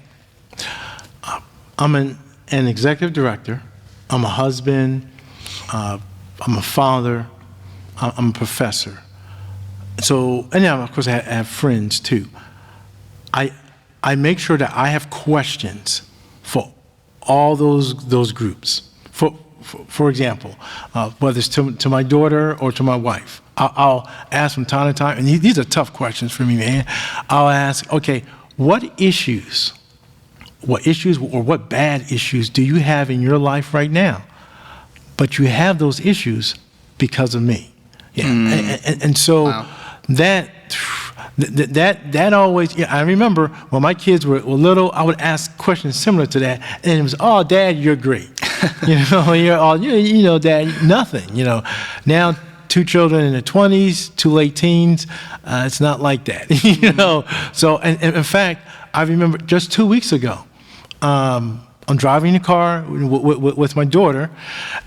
I'm an executive director, I'm a husband, I'm a father, I'm a professor. So, and now, of course, I have friends too. I make sure that I have questions for all those groups, for example, whether it's to my daughter or to my wife, I'll ask from time to time, and these are tough questions for me, man. I'll ask, okay, what issues or what bad issues do you have in your life right now? But you have those issues because of me. Yeah. And so Wow. that always, I remember when my kids were little, I would ask questions similar to that, and it was, oh, Dad, you're great. Dad, nothing, Now, 2 children in their 20s, 2 late teens, it's not like that, So, and in fact, I remember just 2 weeks ago, I'm driving the car with my daughter,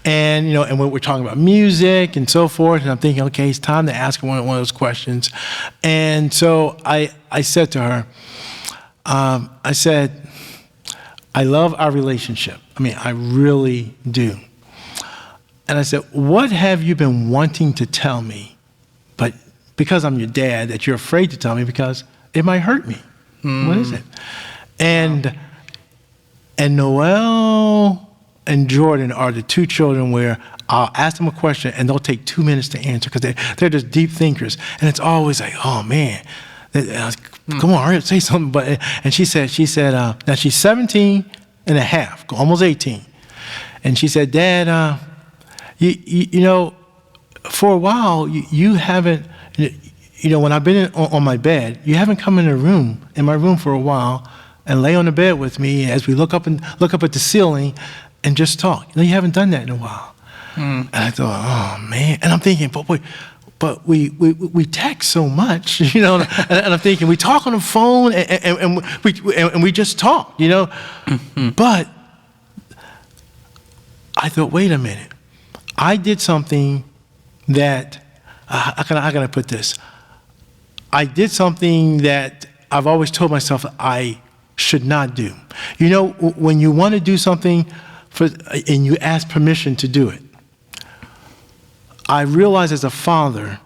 and and we're talking about music and so forth, and I'm thinking, okay, it's time to ask her one of those questions. And so I said to her, I said, I love our relationship. I mean, I really do. And I said, what have you been wanting to tell me, but because I'm your dad, that you're afraid to tell me because it might hurt me? What is it? And Noelle and Jordan are the 2 children where I'll ask them a question and they'll take 2 minutes to answer because they're just deep thinkers. And it's always like, oh man, come on, hurry up, say something. And she said, now she's 17 and a half, almost 18. And she said, Dad, for a while, you haven't, when I've been on my bed, you haven't come in my room for a while and lay on the bed with me as we look up at the ceiling and just talk. You haven't done that in a while. And I thought, oh man. And I'm thinking, but we text so much, and I'm thinking we talk on the phone and we just talk, But I thought, wait a minute. I did something that, how can I put this? I did something that I've always told myself I should not do. When you want to do something and you ask permission to do it, I realize as a father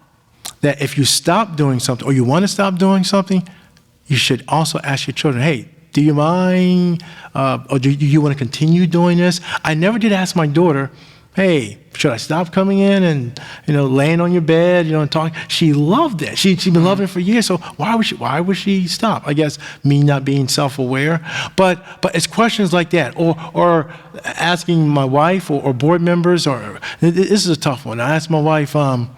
that if you stop doing something or you want to stop doing something, you should also ask your children, hey, do you mind, or do you want to continue doing this? I never did ask my daughter, hey, should I stop coming in and, laying on your bed, and talking? She loved it. She'd been loving it for years. So why would she stop? I guess me not being self-aware. But it's questions like that, or asking my wife or board members, or this is a tough one. I asked my wife, man,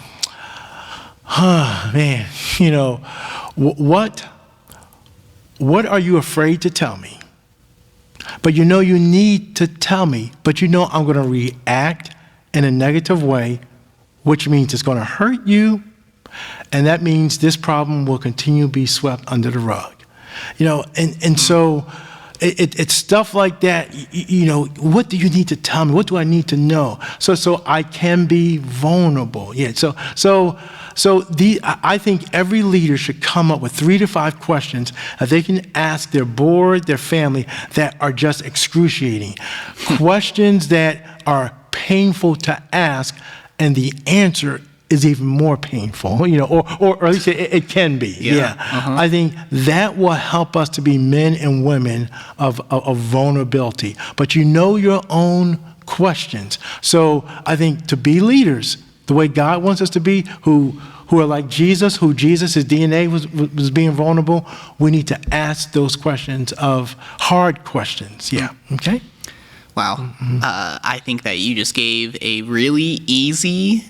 what are you afraid to tell me? But you need to tell me, but I'm going to react in a negative way, which means it's going to hurt you, and that means this problem will continue to be swept under the rug. And so it's stuff like that. What do you need to tell me? What do I need to know? So I can be vulnerable. Yeah. I think every leader should come up with 3 to 5 questions that they can ask their board, their family, that are just excruciating. Questions that are painful to ask, and the answer is even more painful, or at least it can be. Yeah. I think that will help us to be men and women of vulnerability. But your own questions. So I think to be leaders, the way God wants us to be, who are like Jesus, his DNA was being vulnerable, we need to ask those questions of hard questions. Yeah. Okay? Wow. I think that you just gave a really easy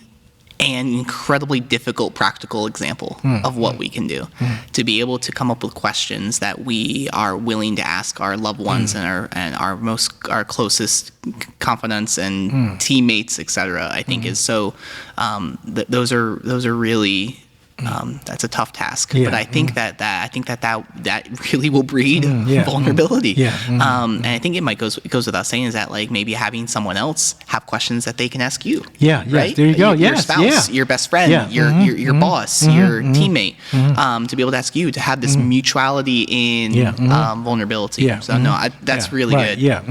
and incredibly difficult practical example of what we can do to be able to come up with questions that we are willing to ask our loved ones and our closest confidants and teammates, etc. I think is so. Those are really. That's a tough task, but I think that really will breed vulnerability. And I think it goes without saying is that like maybe having someone else have questions that they can ask you. Yeah. Right? Yes. There you go. Your spouse, your best friend, your boss, your teammate, to be able to ask you to have this mutuality in vulnerability. Yeah. So that's really good. Yeah.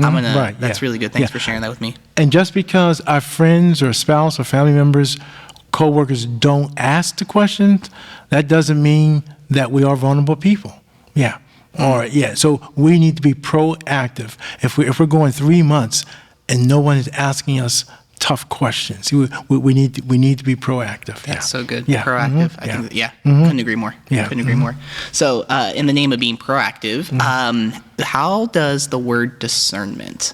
That's really good. Thanks for sharing that with me. And just because our friends or spouse or family members, co-workers don't ask the questions, that doesn't mean that we are vulnerable people. Yeah. So we need to be proactive. If we're going 3 months and no one is asking us tough questions. We need to be proactive. That's so good. Yeah. Proactive. Mhm. I Yeah. think, couldn't agree more. Yeah. Couldn't agree more. So, in the name of being proactive, how does the word discernment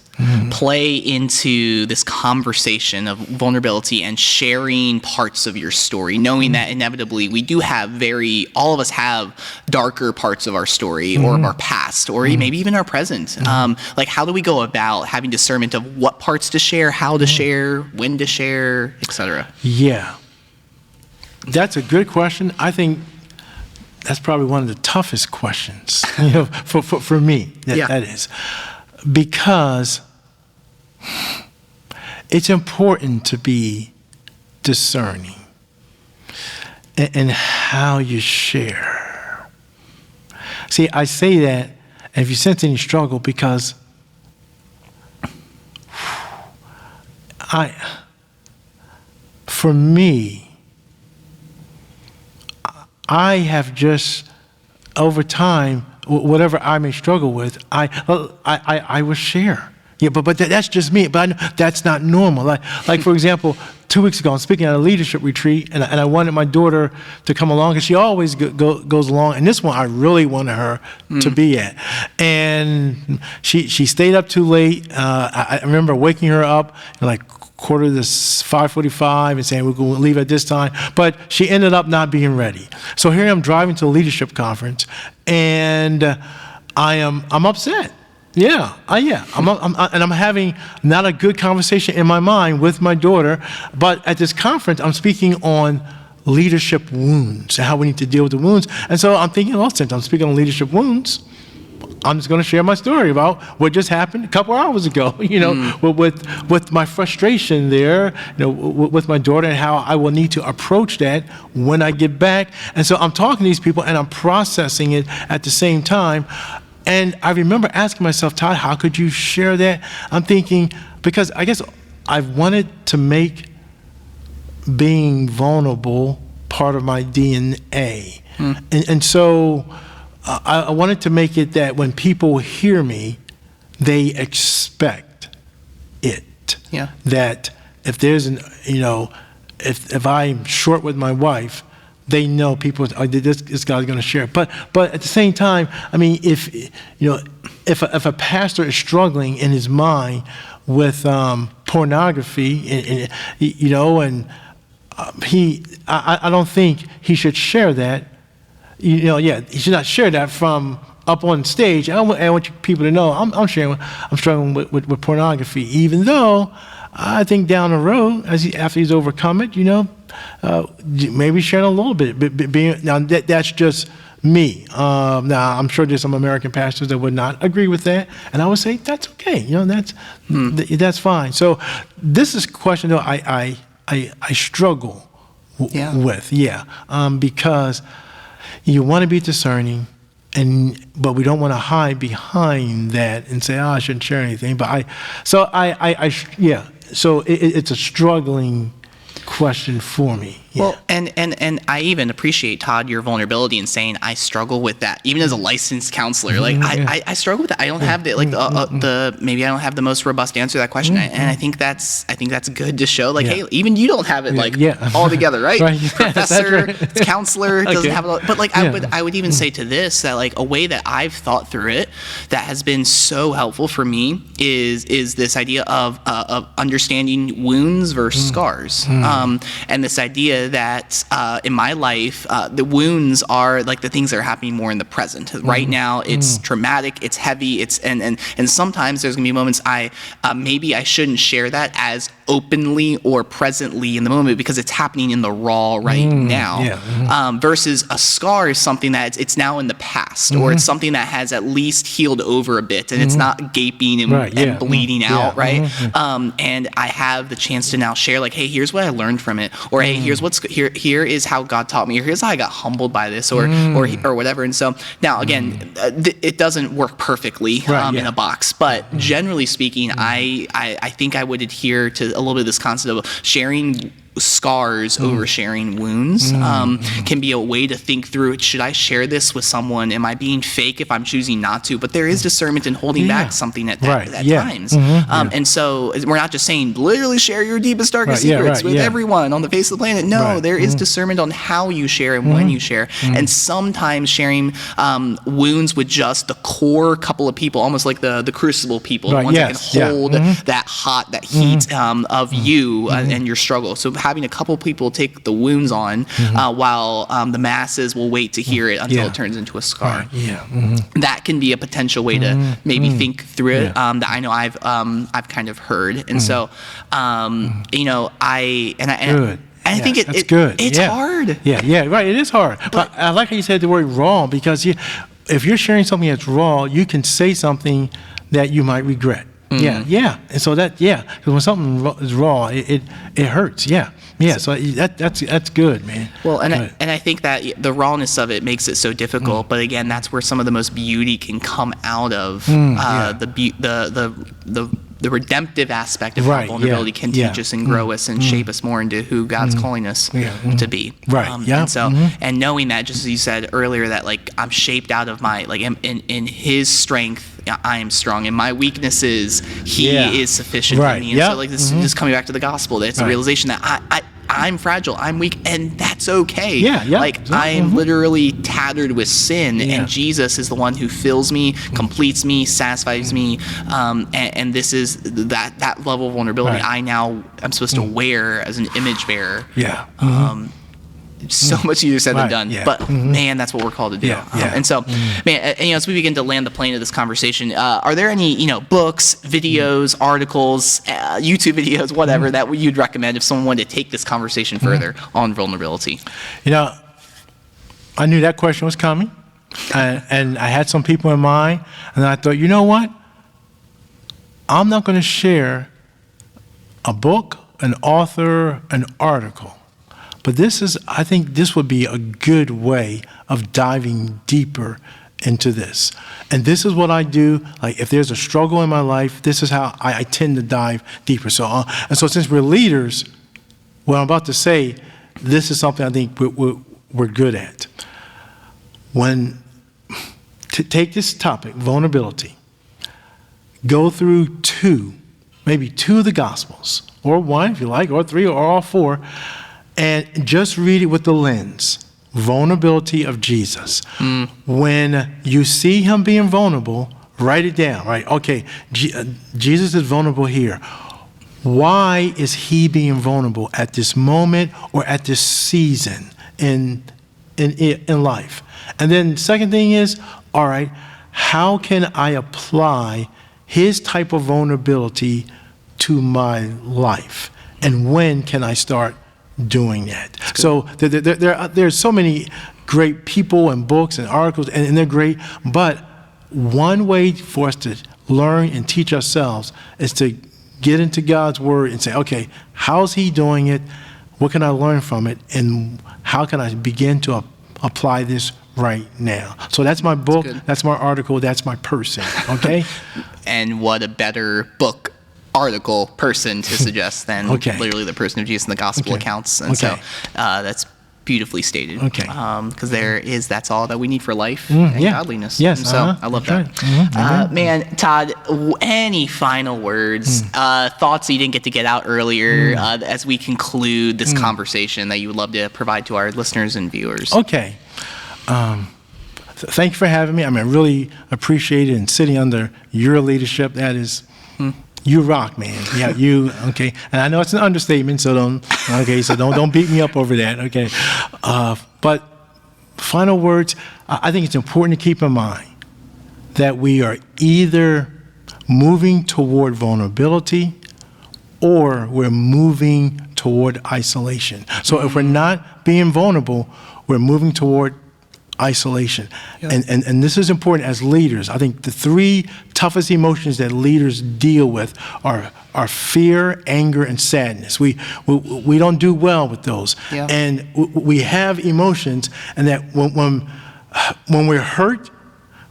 play into this conversation of vulnerability and sharing parts of your story, knowing that inevitably we do have all of us have darker parts of our story or of our past or maybe even our present. Like, how do we go about having discernment of what parts to share, how to share, when to share, etc.? Yeah. That's a good question. I think that's probably one of the toughest questions, for me, that is. Because it's important to be discerning in how you share. See, I say that, and if you sense any struggle, because for me, I have just, over time, whatever I may struggle with, I will share. Yeah, but that's just me. But I know that's not normal. Like for example, 2 weeks ago, I'm speaking at a leadership retreat, and I wanted my daughter to come along, because she always goes along. And this one, I really wanted her to be at. And she stayed up too late. I remember waking her up like 5:45 and saying we're going to leave at this time, but she ended up not being ready. So here I'm driving to a leadership conference, and I'm upset. Yeah, I'm having not a good conversation in my mind with my daughter, but at this conference I'm speaking on leadership wounds and how we need to deal with the wounds. And so I'm thinking, well, since I'm speaking on leadership wounds, I'm just going to share my story about what just happened a couple hours ago, with my frustration there, with my daughter, and how I will need to approach that when I get back. And so I'm talking to these people, and I'm processing it at the same time. And I remember asking myself, Todd, how could you share that? I'm thinking, because I guess I've wanted to make being vulnerable part of my DNA. And so I wanted to make it that when people hear me, they expect it. Yeah. That if there's if I'm short with my wife, they know people, this guy's going to share. But at the same time, I mean, if a pastor is struggling in his mind with pornography, I don't think he should share that. He should not share that from up on stage. I want you people to know I'm struggling with pornography, even though I think down the road, after he's overcome it, maybe sharing a little bit. Now that's just me. Now I'm sure there's some American pastors that would not agree with that, and I would say that's okay. That's fine. So this is a question though I struggle with, because you want to be discerning, but we don't want to hide behind that and say, I shouldn't share anything. So it's a struggling question for me. Yeah. Well, and I even appreciate, Todd, your vulnerability in saying I struggle with that, even as a licensed counselor. Like I struggle with that. I don't have maybe I don't have the most robust answer to that question, and I think that's good to show. Like, hey, even you don't have it all together, right? Professor, counselor doesn't have it all, but I would even say to this that like a way that I've thought through it that has been so helpful for me is this idea of understanding wounds versus scars, and this idea that in my life, the wounds are like the things that are happening more in the present. Right now, it's traumatic, it's heavy, and sometimes there's gonna be moments maybe I shouldn't share that as openly or presently in the moment because it's happening in the raw right now. Versus a scar is something that it's now in the past, or it's something that has at least healed over a bit, and it's not gaping and bleeding out, right? And I have the chance to now share, like, hey, here's what I learned from it, or hey, here is how God taught me, or here's how I got humbled by this, or whatever. And so now again, it doesn't work perfectly in a box, but generally speaking, I think I would adhere to a little bit of this concept of sharing scars oversharing wounds. Can be a way to think through, should I share this with someone? Am I being fake if I'm choosing not to? But there is discernment in holding back something at times. And so we're not just saying literally share your deepest, darkest secrets with everyone on the face of the planet. No, there is discernment on how you share and when you share. And sometimes sharing wounds with just the core couple of people, almost like the crucible people, the ones that can hold that heat of you and your struggle. So having a couple people take the wounds on while the masses will wait to hear it until it turns into a scar. That can be a potential way to maybe think through it that I know I've kind of heard. And so you know, I think it's good. It's hard. Right. It is hard. But I like how you said the word raw, because if you're sharing something that's raw, you can say something that you might regret. And so because when something is raw, it hurts. So that's good, man. Well, and I think that the rawness of it makes it so difficult. But again, that's where some of the most beauty can come out of. The redemptive aspect of how vulnerability can teach us and grow us and shape us more into who God's calling us to be. And so, and knowing that, just as you said earlier, that like I'm shaped out of my, like in His strength, I am strong. In my weaknesses, He is sufficient in me. And so like this is just coming back to the gospel. That it's a realization that I'm fragile, I'm weak, and that's okay. Like I am literally tattered with sin, and Jesus is the one who fills me, completes me, satisfies me, and this is that level of vulnerability I now am supposed to wear as an image bearer. So much easier said than done, but man, that's what we're called to do. And so, man, you know, as we begin to land the plane of this conversation, are there any, books, videos, articles, YouTube videos, whatever that you'd recommend if someone wanted to take this conversation further on vulnerability? You know, I knew that question was coming, and I had some people in mind, and I thought, you know what? I'm not going to share a book, an author, an article. But I think this would be a good way of diving deeper into this. And this is what I do. Like if there's a struggle in my life, this is how I tend to dive deeper. So since we're leaders, what I'm about to say, this is something I think we're good at. Take this topic, vulnerability, go through maybe two of the Gospels, or one if you like, or three, or all four, and just read it with the lens, vulnerability of Jesus. When you see Him being vulnerable, write it down, right? Okay, Jesus is vulnerable here. Why is He being vulnerable at this moment or at this season in life? And then the second thing is, all right, how can I apply His type of vulnerability to my life? And when can I start doing that? So there's so many great people and books and articles, and they're great, but one way for us to learn and teach ourselves is to get into God's Word and say, okay, how's He doing it? What can I learn from it? And how can I begin to apply this right now? So that's my book, that's my article, that's my person, okay? And what a better book, article, person to suggest than literally the person of Jesus in the gospel accounts. And so that's beautifully stated. Because that's all that we need for life and godliness. And so I love that. Man, Todd, any final words, thoughts that you didn't get to get out earlier as we conclude this conversation that you would love to provide to our listeners and viewers? Okay. Thank you for having me. I mean, I really appreciate it, and sitting under your leadership. That is, you rock, man. Yeah, you. Okay, and I know it's an understatement, so don't beat me up over that. Okay, but final words. I think it's important to keep in mind that we are either moving toward vulnerability or we're moving toward isolation. So if we're not being vulnerable, we're moving toward isolation. And this is important as leaders. I think the three toughest emotions that leaders deal with are fear, anger, and sadness. We don't do well with those. And we have emotions, and that when we're hurt,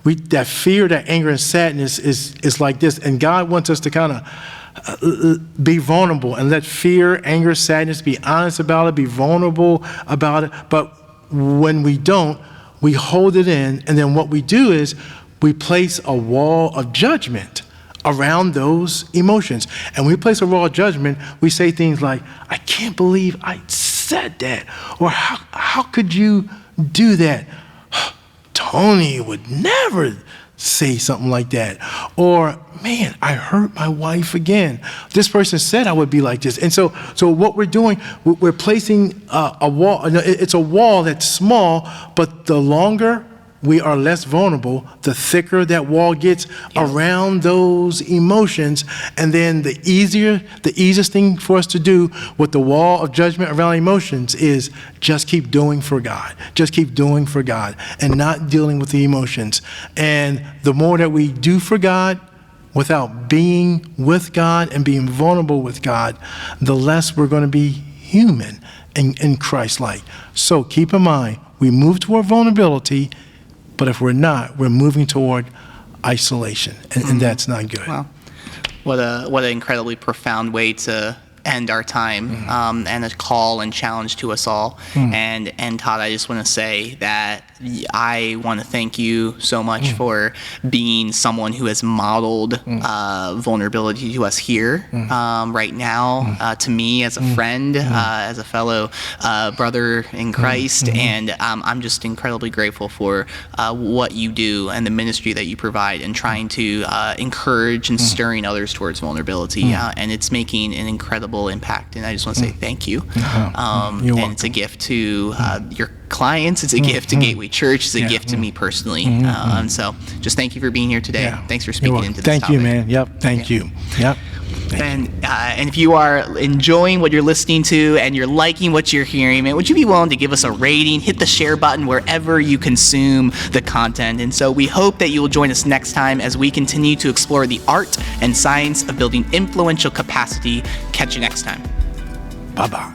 that fear, that anger, and sadness is like this. And God wants us to kind of be vulnerable and let fear, anger, sadness, be honest about it, be vulnerable about it. But when we don't, we hold it in, and then what we do is we place a wall of judgment around those emotions. And when we place a wall of judgment, we say things like, I can't believe I said that, or how could you do that? Tony would never say something like that. Or, man, I hurt my wife again. This person said I would be like this. And so what we're doing, we're placing a wall. It's a wall that's small, but the longer we are less vulnerable, the thicker that wall gets around those emotions. And then the easiest thing for us to do with the wall of judgment around emotions is just keep doing for God. Just keep doing for God and not dealing with the emotions. And the more that we do for God without being with God and being vulnerable with God, the less we're going to be human and Christ-like. So keep in mind, we move toward vulnerability, but if we're not, we're moving toward isolation, and that's not good. Wow. What an incredibly profound way to end our time, and a call and challenge to us all. And Todd, I just want to say that I want to thank you so much for being someone who has modeled vulnerability to us here right now, to me as a friend, as a fellow brother in Christ. And I'm just incredibly grateful for what you do and the ministry that you provide and trying to encourage and stirring others towards vulnerability. And it's making an incredible impact. And I just want to say thank you. And it's a gift to your clients. It's a gift to Gateway Church. It's a gift to me personally. And so just thank you for being here today. Thanks for speaking into this Thank topic. you, man. Yep. Thank you. Yep. And if you are enjoying what you're listening to and you're liking what you're hearing, man, would you be willing to give us a rating, hit the share button wherever you consume the content? And so we hope that you will join us next time as we continue to explore the art and science of building influential capacity. Catch you next time. Bye-bye.